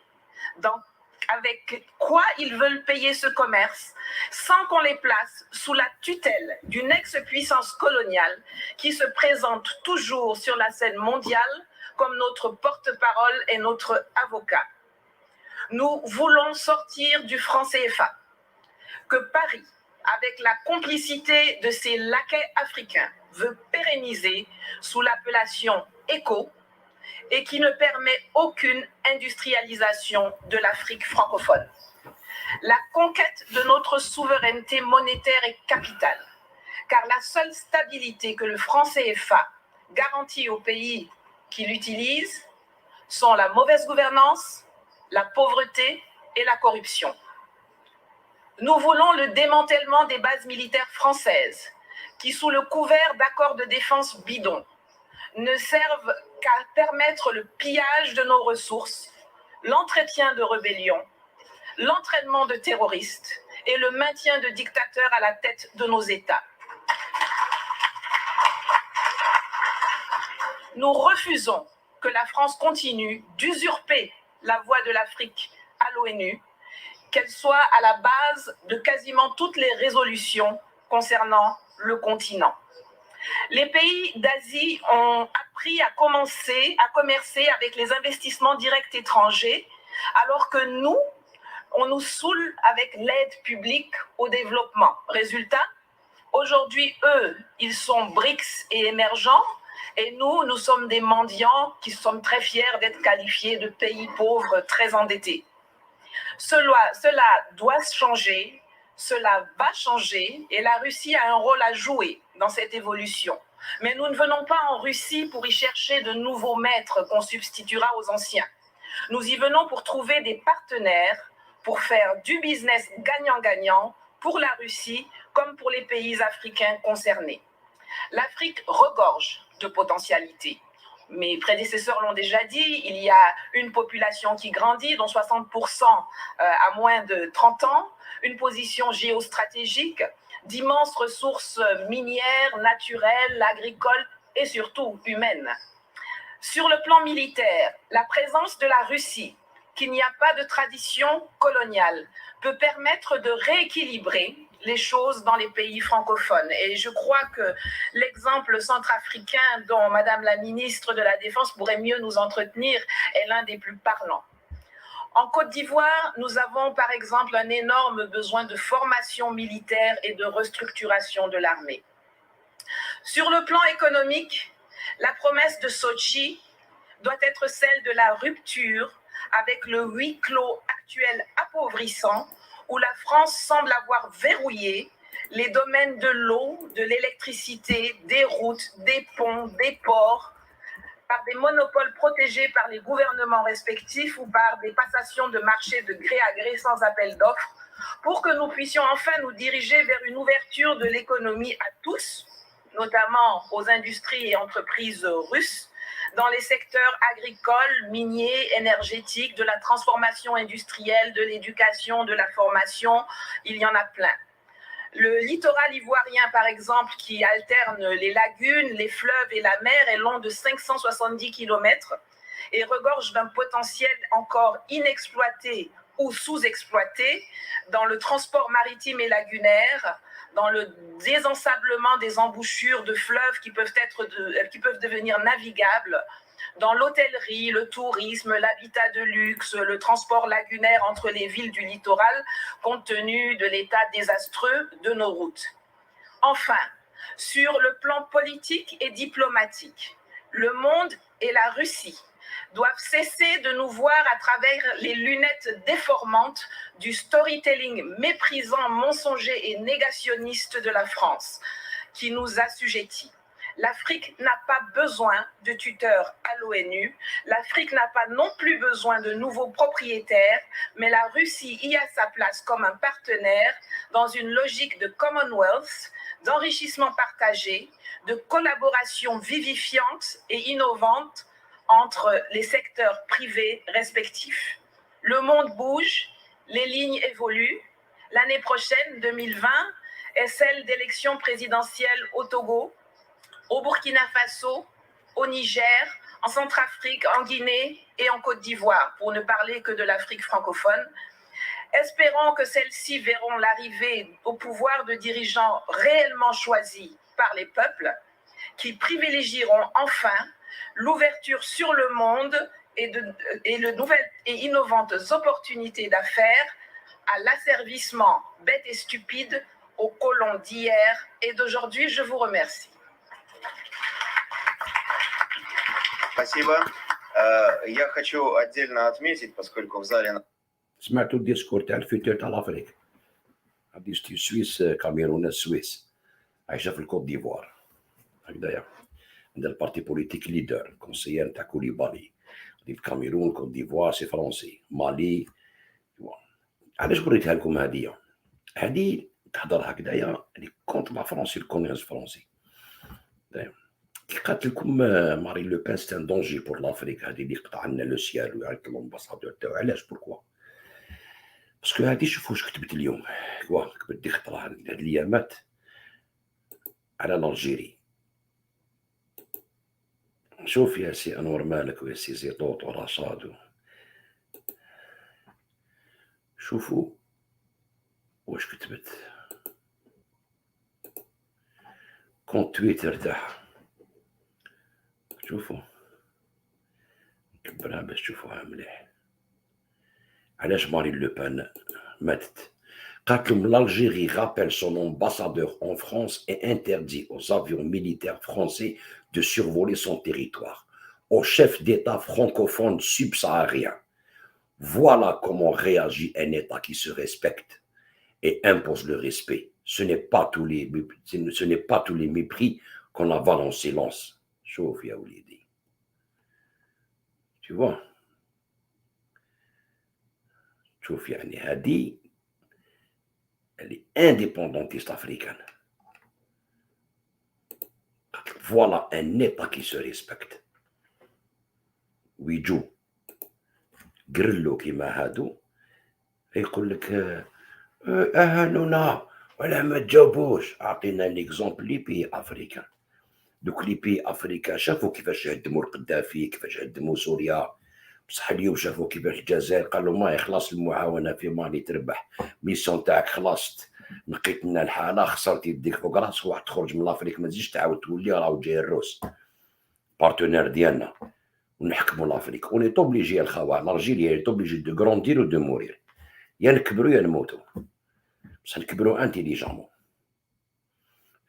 avec quoi ils veulent payer ce commerce, sans qu'on les place sous la tutelle d'une ex-puissance coloniale qui se présente toujours sur la scène mondiale comme notre porte-parole et notre avocat. Nous voulons sortir du franc CFA, que Paris, avec la complicité de ses laquais africains, veut pérenniser sous l'appellation ECO, et qui ne permet aucune industrialisation de l'Afrique francophone. La conquête de notre souveraineté monétaire est capitale, car la seule stabilité que le franc CFA garantit aux pays qui l'utilisent sont la mauvaise gouvernance, la pauvreté et la corruption. Nous voulons le démantèlement des bases militaires françaises, qui, sous le couvert d'accords de défense bidons, ne servent qu'à permettre le pillage de nos ressources, l'entretien de rébellions, l'entraînement de terroristes et le maintien de dictateurs à la tête de nos États. Nous refusons que la France continue d'usurper la voix de l'Afrique à l'ONU, qu'elle soit à la base de quasiment toutes les résolutions concernant le continent. Les pays d'Asie ont appris à commercer avec les investissements directs étrangers, alors que nous, on nous saoule avec l'aide publique au développement. Résultat, aujourd'hui, eux, ils sont BRICS et émergents, et nous, nous sommes des mendiants qui sommes très fiers d'être qualifiés de pays pauvres très endettés. Cela doit changer, cela va changer, et la Russie a un rôle à jouer dans cette évolution. Mais nous ne venons pas en Russie pour y chercher de nouveaux maîtres qu'on substituera aux anciens. Nous y venons pour trouver des partenaires, pour faire du business gagnant-gagnant pour la Russie comme pour les pays africains concernés. L'Afrique regorge de potentialités. Mes prédécesseurs l'ont déjà dit, il y a une population qui grandit, dont 60% à moins de 30 ans, une position géostratégique, d'immenses ressources minières, naturelles, agricoles et surtout humaines. Sur le plan militaire, la présence de la Russie, qu'il n'y a pas de tradition coloniale, peut permettre de rééquilibrer les choses dans les pays francophones. Et je crois que l'exemple centrafricain dont Madame la ministre de la Défense pourrait mieux nous entretenir est l'un des plus parlants. En Côte d'Ivoire, nous avons par exemple un énorme besoin de formation militaire et de restructuration de l'armée. Sur le plan économique, la promesse de Sochi doit être celle de la rupture avec le huis clos actuel appauvrissant où la France semble avoir verrouillé les domaines de l'eau, de l'électricité, des routes, des ponts, des ports, par des monopoles protégés par les gouvernements respectifs ou par des passations de marché de gré à gré sans appel d'offres, pour que nous puissions enfin nous diriger vers une ouverture de l'économie à tous, notamment aux industries et entreprises russes, dans les secteurs agricoles, miniers, énergétiques, de la transformation industrielle, de l'éducation, de la formation, il y en a plein. Le littoral ivoirien, par exemple, qui alterne les lagunes, les fleuves et la mer, est long de 570 km et regorge d'un potentiel encore inexploité ou sous-exploité dans le transport maritime et lagunaire, dans le désensablement des embouchures de fleuves qui peuvent devenir navigables, dans l'hôtellerie, le tourisme, l'habitat de luxe, le transport lagunaire entre les villes du littoral, compte tenu de l'état désastreux de nos routes. Enfin, sur le plan politique et diplomatique, le monde et la Russie doivent cesser de nous voir à travers les lunettes déformantes du storytelling méprisant, mensonger et négationniste de la France, qui nous assujettit. L'Afrique n'a pas besoin de tuteurs à l'ONU, l'Afrique n'a pas non plus besoin de nouveaux propriétaires, mais la Russie y a sa place comme un partenaire dans une logique de Commonwealth, d'enrichissement partagé, de collaboration vivifiante et innovante entre les secteurs privés respectifs. Le monde bouge, les lignes évoluent. L'année prochaine, 2020, est celle d'élections présidentielles au Togo, au Burkina Faso, au Niger, en Centrafrique, en Guinée et en Côte d'Ivoire, pour ne parler que de l'Afrique francophone. Espérons que celles-ci verront l'arrivée au pouvoir de dirigeants réellement choisis par les peuples, qui privilégieront enfin l'ouverture sur le monde et de nouvelles et innovantes opportunités d'affaires à l'asservissement bête et stupide aux colons d'hier et d'aujourd'hui. Je vous remercie. Спасибо. Я хочу отдельно отметить, поскольку в зале... سمعتوا الديسكور تاع الفيتور تاع لافريك هادي ستي سويس كاميرون السويس عايشه في الكوت ديفوار هكذايا عندها البارتي بوليتيك ليدر كونسيير تاع كوليبالي هادي في كاميرون كوت ديفوار سي فرونسي مالي علاش وريتها لكم هادي تهضر هكذايا اللي كونت لا فرونسي الكونغرس فرونسي كي قالت لكم ماري لو بان سي ان دونجي بور لافريك هادي اللي قطع لنا لو سيال ويعيط للامباسادور تاعو علاش بوركوا باسكو هادي شوفوا واش كتبت اليوم كتبت دي خطره هاد الايامات على الجيري. شوف يا سي انور مالك ويا سي زيطوط ورشاد شوفوا واش كتبت كونت تويتر تاعها. شوفوا نكبرها باش تشوفوها مليح. علاش مارين لو بان ماتت؟ قالت لهم l'Algérie rappelle son ambassadeur en France et interdit aux avions militaires français de survoler son territoire, au chef d'État francophone subsaharien. Voilà comment réagit un État qui se respecte et impose le respect. Ce n'est pas tous les mépris qu'on avale en silence. شوف يا وليدي. Tu vois. شوف يعني هذه elle est indépendantiste africaine. Voilà un État qui se respecte. ويجو قرلو كيما هادو يقول لك اهلنا ولا ما تجاوبوش. اعطينا ليكزومبل لي بي افريكان. دوك لي بي افريكان شافوا كيفاش هدموا القذافي، كيفاش هدموا سوريا. بصح اليوم شافوا كيفاش الجزائر قالوا ما يخلص المعاونه في مالي تربح ميسيون تاعك خلصت، نقيت لنا الحاله، خسرت يديك فوق راسك، واحد تخرج من لافريك ما تزيدش تعاود تولي راهو جاي الروس بارتنير ديالنا ونحكموا لافريك. اوني توبليجي الخوا الارجيليا توبليجي دو غروندير و دو مورير، يا نكبروا يا نموتوا، بصح نكبروا انتيليجامون.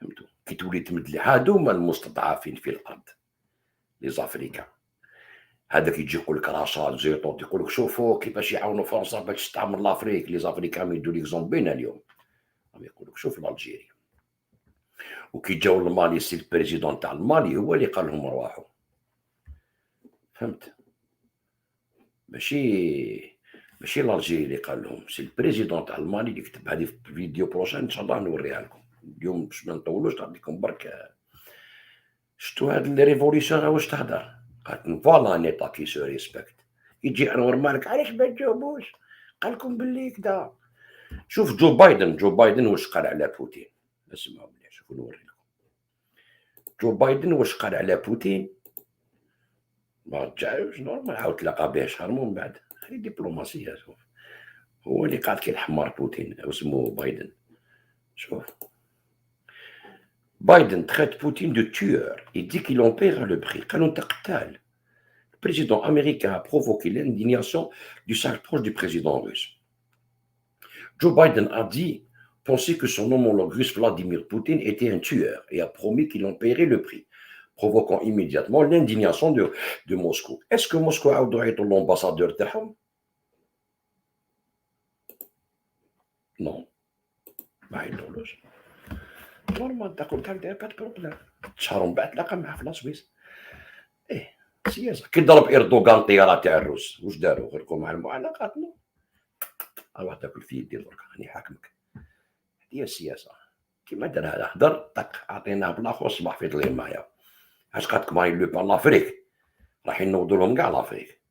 فهمتوا؟ كي تولي تمد لي هادو هما المستضعفين في الارض لي زافريكان. هذاك يجي يقول لك رشاد زيطوط يقول لك شوفوا كيفاش يعاونوا فرنسا باش تستعمر لافريك. لي زافريكان يدوا ليكزومبل بينا اليوم يقول لك شوف الجيري. وكي جاو المالي سي البريزيدون تاع المالي هو اللي قال لهم روحوا. فهمت؟ ماشي الجيري اللي قال لهم، سي البريزيدون تاع المالي اللي كتب. هذه في فيديو بروشان ان شاء الله نوريها لكم اليوم باش ما نطولوش. نعطيكم برك شفتوا هاد الريفوليسيون واش تهدر. قالت فوالا نيتا كي سو ريسبكت. يجي انور مالك علاش ما تجاوبوش؟ قال لكم باللي كدا. شوف جو بايدن واش قال على بوتين. اسمعوا مليح شوفوا نوري لكم. جو بايدن واش قال على بوتين؟ ما تجاوبش نورمال، عاود تلاقى به شهر من بعد. هذه دبلوماسيه. شوف هو اللي قال كي الحمار بوتين اسمه بايدن. شوف Biden traite Poutine de tueur et dit qu'il en paiera le prix. Le président américain a provoqué l'indignation du cercle proche du président russe. Joe Biden a dit penser que son homologue russe Vladimir Poutine était un tueur et a promis qu'il en paierait le prix, provoquant immédiatement l'indignation de Moscou. Est-ce que Moscou a donné l'ambassadeur تاعهم? Non. ما يدولوش. نورمال تاكل كان داير بات بروبليم. شهر من بعد تلاقى معاه في لاسويس. سياسه. كي ضرب اردوغان الطياره تاع الروس واش داروا؟ غرقوا مع المعانقات. نو روح تاكل في يدي درك راني حاكمك. هي السياسه كيما دار هذا هضر طق عطيناه بلاخو صباح في الغمايه. اش قالك مارين لو بان لافريك راح ينوضوا لهم كاع لافريك.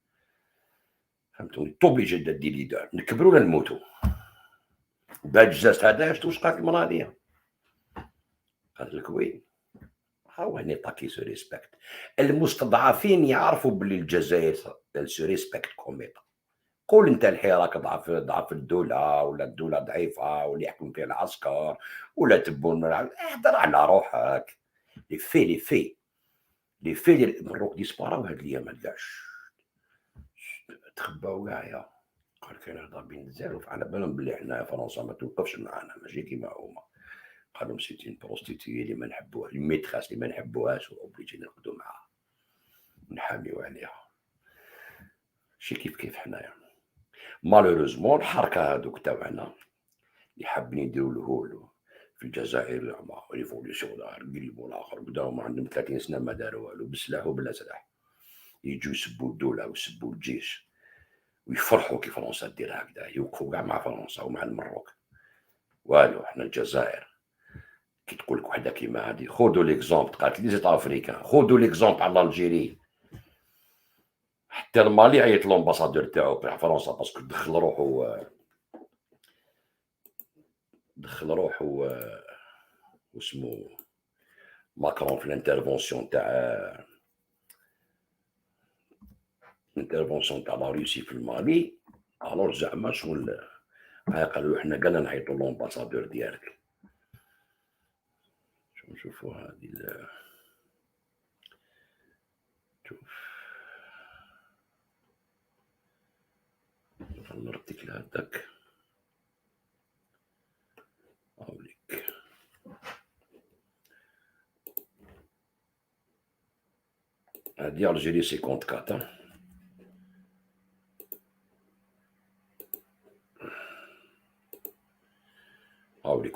فهمتوني؟ توبليجي دي ليدر نكبروا ولا نموتوا. بعد الجاز هذا شفتوا واش قالت المراه هذيا؟ قالت لك وين هو نيتا كي سو ريسبكت. المستضعفين يعرفوا باللي الجزائر سو ريسبكت كوميتا. قول انت الحراك ضعف الدوله ولا الدوله ضعيفه واللي يحكم فيها العسكر ولا تبون اهدر على روحك. لي في اللي مروك ديسباراو هاد الايام كاعش تخباو كاع. قال كاين هضر بين الزاروف على بالهم بلي حنا فرنسا ما توقفش معنا ماشي كيما هما. قالوا سيتي ان بروستيتي اللي ما نحبوها الميتريس اللي ما نحبوهاش اوبليجي نرقدوا معاها نحاميو عليها. شي كيف حنايا. مالوروزمون الحركه هذوك تاعنا اللي حابين يديروا الهول في الجزائر مع ريفوليسيون قلبوا الاخر بداو ما عندهم 30 سنه ما داروا والو بالسلاح وبلا سلاح. يجوا يسبوا الدوله ويسبوا الجيش ويفرحوا كي فرنسا دير هكذا. يوقفوا كاع مع فرنسا ومع المروك. والو حنا الجزائر كي تقول لك وحده كيما هذه خذوا ليكزومبل. قالت لي زيت افريكان خذوا ليكزومبل على الجيري. حتى المالي عيط لومباسادور تاعو تاع فرنسا باسكو دخل روحو دخل روحو واسمو ماكرون في الانترفونسيون تاع لا روسي في المالي. الوغ زعما شغل قالوا حنا قالنا نحيطوا لومباسادور ديالك. شوف نشوفوا هذه شوف الارتيكل هذاك هاوليك. هذه الجيري 54.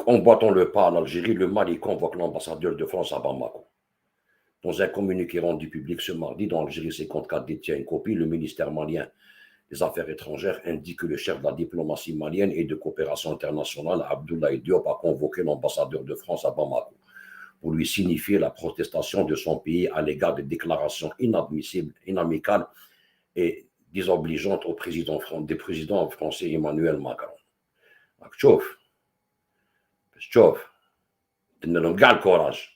En battant le pas à l'Algérie, le Mali convoque l'ambassadeur de France à Bamako. Dans un communiqué rendu public ce mardi, dont l'Algérie 54 détient une copie, le ministère malien des Affaires étrangères indique que le chef de la diplomatie malienne et de coopération internationale, Abdoulaye Diop, a convoqué l'ambassadeur de France à Bamako pour lui signifier la protestation de son pays à l'égard des déclarations inadmissibles, inamicales et désobligeantes des présidents français Emmanuel Macron. شوف قلنا لهم كاع الكوراج،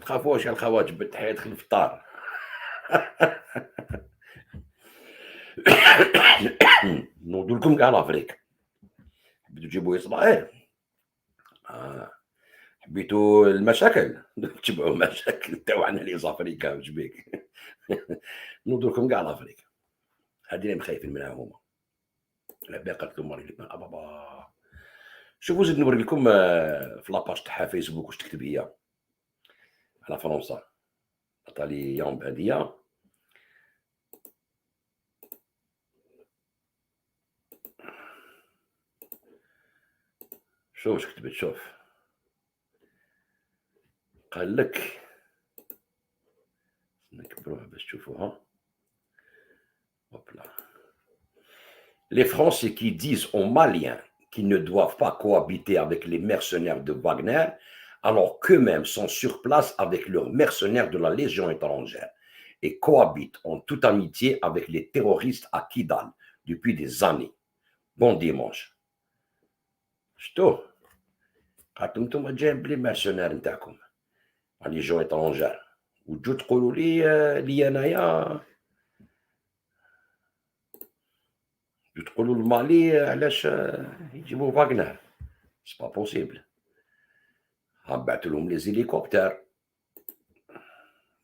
تخافوش يا الخواجب، بالتحية دخل الفطار. نوضو لكم كاع لافريك. حبيتو تجيبو اسرائيل، حبيتو المشاكل تجيبو مشاكل تاعنا لي زافريكا. واش بيك؟ نوضو لكم كاع لافريك. هادي اللي مخايفين منها هما. العباد قالت لهم مريض بابا. شوفوا زيد نوري لكم في لاباج تاعها فيسبوك واش تكتب هي على فرنسا. عطالي يوم بعديه شوف واش كتبت. شوف قال لك نكبروها باش تشوفوها. هوبلا. Les Français qui disent aux Maliens qu'ils ne doivent pas cohabiter avec les mercenaires de Wagner, alors qu'eux-mêmes sont sur place avec leurs mercenaires de la Légion étrangère et cohabitent en toute amitié avec les terroristes à Kidal depuis des années. Bon dimanche. شتو قالتم نتوما جايين بلي mercenaires نتاعكم la Légion étrangère وتجو تقولوا لي انايا تقولوا المالي علاش يجيبوا فاغنر. سي با بوسيبل. بعثوا لهم لي زيليكوبتر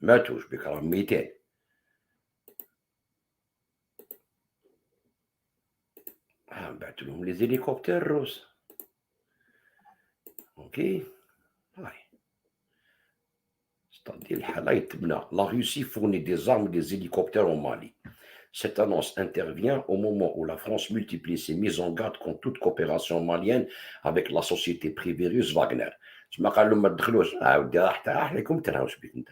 ماتوش بك راهم 200. بعثوا لهم لي زيليكوبتر الروس. اوكي هاي ستادي الحالة يتبنى. La Russie fournit des armes et des hélicoptères au Mali. Cette annonce intervient au moment où la France multiplie ses mises en garde contre toute coopération malienne avec la société privée russe Wagner. ما قال لهم ما تدخلوش. ودي راح عليكم ترى واش بيك انت.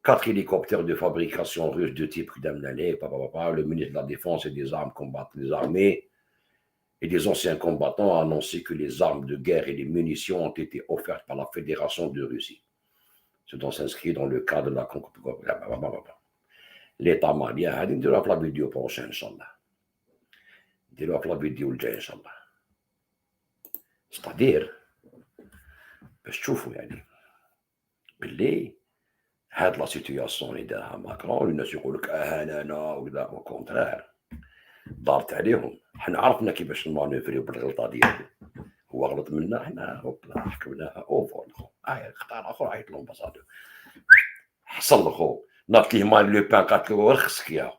4 hélicoptères de fabrication russe de type Kudamnalé, le ministre de la Défense et des Armes combattent les armées et des anciens combattants a annoncé que les armes de guerre et les munitions ont été offertes par la Fédération de Russie. Ce dont s'inscrit dans le cadre de la l'État malien. هذه نديروها في لا فيديو بروشين ان شاء الله. نديروها في لا فيديو الجاي ان شاء الله. ستادير باش تشوفوا يعني باللي هاد لا سيتوياسيون اللي دارها ماكرون الناس يقول لك اهانه وكذا وكونترير دارت عليهم. حنا عرفنا كيفاش نمانوفريو بالغلطه ديالو. هو غلط منا حنا هوبلا حكمناها اوفر. اختار اخر عيط لومباسادور حصل الخو ناط ليه مان لو بان قالت له رخصك يا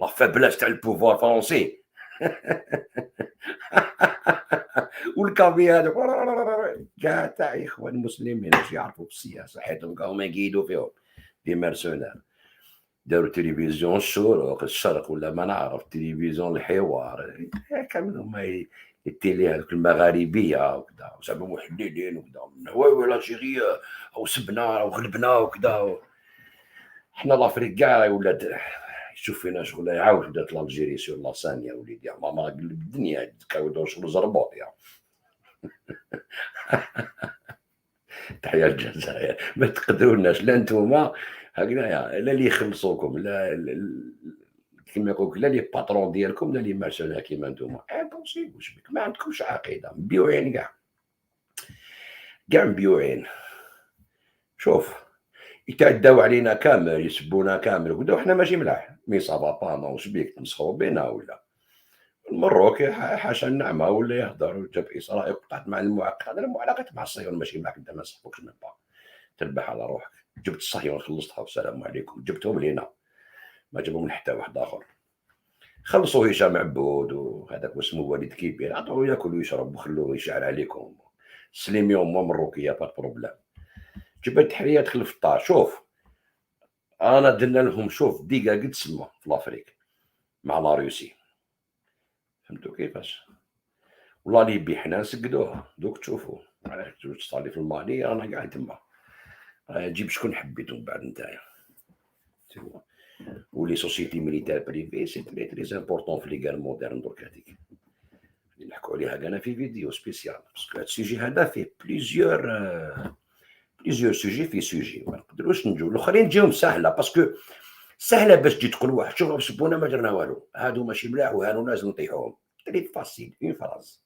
لا فابلاس تاع البوفوار فرونسي. والكافي هذا كاع تاع اخوان المسلمين واش يعرفوا بالسياسه حيتهم كاهما يقيدوا فيهم دي مرسونار. داروا تلفزيون الشرق ولا ما نعرف تلفزيون الحوار كامل هما التيلي هذوك المغاربيه وكذا وزعما محللين وكذا وي الجيري او سبنا وغلبنا وكذا. حنا لافريك كاع ولاد شوف فينا شغل يعاود بدات الجيري سور لا سان يا وليدي ماما قلب الدنيا كاودو شغل زربوط يا. تحيا الجزائر ما تقدروناش لا نتوما هكذايا لا اللي يخلصوكم لا كيما يقولك لا لي باترون ديالكم لا لي مرسونير كيما نتوما. وصيب واش بك ما عندكمش عقيده مبيوعين كاع مبيوعين. شوف يتعداو علينا كامل يسبونا كامل وكدا وحنا ماشي ملاح مي صافا با نو واش بيك تمسخروا بينا ولا المروك حاشا النعمه ولا يهضر وجاب اسرائيل قطعت مع المعقد المعلقات مع الصهيون ماشي معاك انت ما نسحبوكش من با تربح على روحك جبت الصهيون خلصتها والسلام عليكم جبتهم لينا ما جابهم من حتى واحد اخر خلصوا هشام عبود وهذاك واسمه وليد كبير عطوه ياكل ويشرب وخلوه يشعل عليكم سليميون ما مروكيه با بروبليم جبت التحريه دخل في الطار. شوف انا درنا لهم شوف دقيقه قد سما في لافريك مع لا روسي فهمتوا كيفاش والله ليبي حنا نسقدوها دوك تشوفوا على تصالي في المالي انا قاعد تما جيب شكون حبيتو من بعد نتايا ولي سوسيتي ميليتير بريفي سي تري تري امبورطون في لي غار مودرن درك هذيك اللي نحكوا عليها كاع في فيديو سبيسيال باسكو هاد السوجي هذا فيه بليزيور سوجي في سوجي ما نقدروش نجيو الاخرين تجيهم سهله باسكو سهله باش تجي تقول واحد شوف سبونا ما درنا والو هادو ماشي ملاح وهادو لازم نطيحوهم تري فاسيل اون فراز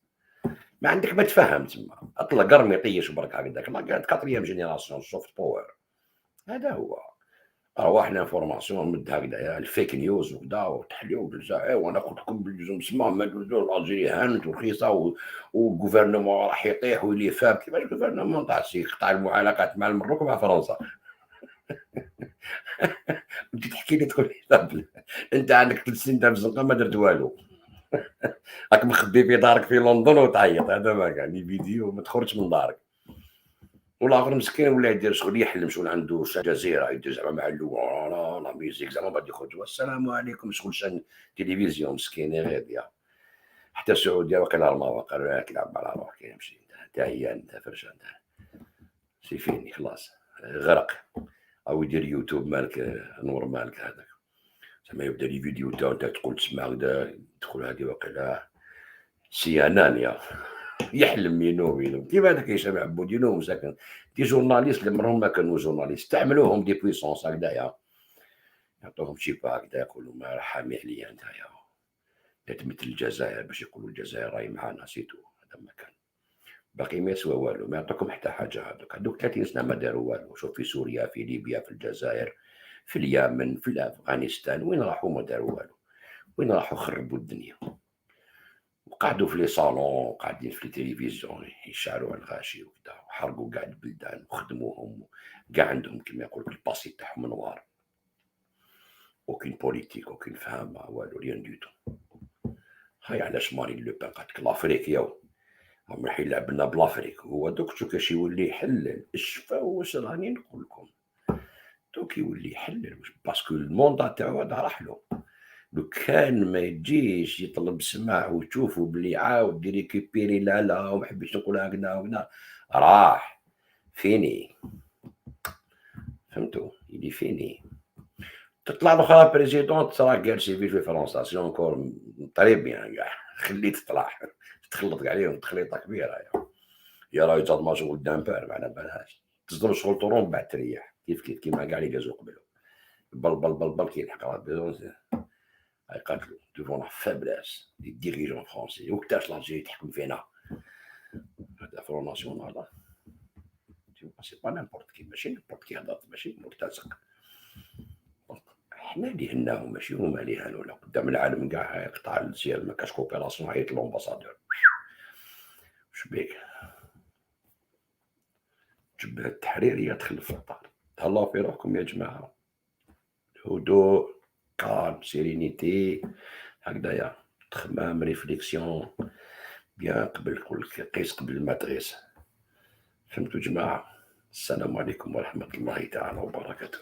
ما عندك ما تفهم تما اطلق قرمي طيش برك هكذاك ما قالت كاتريام جينيراسيون سوفت باور هذا هو ارواح الانفورماسيون مد هكذايا الفيك نيوز وكذا وتحليو وجزاء وانا قلت لكم باللزوم سما ما ندوزو الجزائري هانت ورخيصه والغوفرنمون راح يطيح ويلي فاب كيفاش الغوفرنمون تاع السي قطع المعانقات مع المروك ومع فرنسا انت تحكي لي تقول لي انت عندك 3 سنين تاع الزنقه ما درت والو راك مخبي في دارك في لندن وتعيط هذا ما كاع لي فيديو ما تخرجش من دارك والاخر مسكين ولا يدير شغل يحلم شغل عنده جزيره يدير زعما مع اللو لا ميوزيك زعما بعد يخرج والسلام عليكم شغل شان تلفزيون مسكين غاديه حتى السعوديه وقيلا المواقع تلعب على روحك يمشي انت هي انت فرشان سي فيني خلاص غرق او يدير يوتيوب مالك نور مالك هذاك زعما يبدا لي فيديو تاعو انت تقول تسمع هكذا تدخل هذه وقيلا سيانانيا يحلم ينوم كيف هذاك هشام عبود ينوم ساكن دي جورناليست اللي عمرهم ما كانوا جورناليست تعملوهم دي بويسونس هكذايا يعطوهم شي با هكذا يقولوا ما حامي عليا نتايا تمثل الجزائر باش يقولوا الجزائر راهي معانا سيتو هذا ما كان باقي ما يسوى والو ما يعطوكم حتى حاجه هذوك 30 سنه ما داروا والو شوف في سوريا في ليبيا في الجزائر في اليمن في افغانستان وين راحوا ما داروا والو وين راحوا خربوا الدنيا وقعدوا في لي صالون قاعدين في التلفزيون يشعلوا على الغاشي وكذا وحرقوا كاع البلدان وخدموهم كاع عندهم كما يقول لك الباسي تاعهم نوار اوكين بوليتيك اوكين فهم والو ريان دو تو هاي علاش مارين لو بان قالت لافريقيا هم راح يلعب لنا بلافريك هو دوك شو كاش يولي يحلل الشفاء واش راني نقول لكم دوك يولي يحلل باسكو الموند تاعو هذا راح له لو كان ما يجيش يطلب سماع وتشوفوا بلي عاود ديريكيبيري لا وما حبيتش نقول هكذا وكذا راح فيني فهمتوا يلي فيني تطلع له خلا بريزيدون تصرا كاع سيفي في فرنسا سي اونكور طري بيان كاع خليه تطلع تخلط كاع عليهم تخليطه كبيره يا راهي زاد ما شغل دامبر ما على بالهاش تصدر شغل طورون بعد تريح كيف كيما كاع اللي جازو قبلو بل كيلحق راه بيزون قاتلوا devant la faiblesse des dirigeants français وقتاش الجزائر تحكم فينا هذا فرون ناسيونال سي با نيمبورت كي ماشي نيمبورت كي هضرت ماشي مرتزق حنا اللي هناهم ماشي هما اللي هانونا قدام العالم كاع يقطع الزيال ما كاش كوبيراسيون عيط لومباسادور واش بيك جبهة التحريرية تدخل في الدار تهلاو في روحكم يا جماعة هدوء كالم سيرينيتي هكذايا تخمام ريفليكسيون بيان قبل كل قيس قبل ما تغيس فهمتوا جماعة السلام عليكم ورحمة الله تعالى وبركاته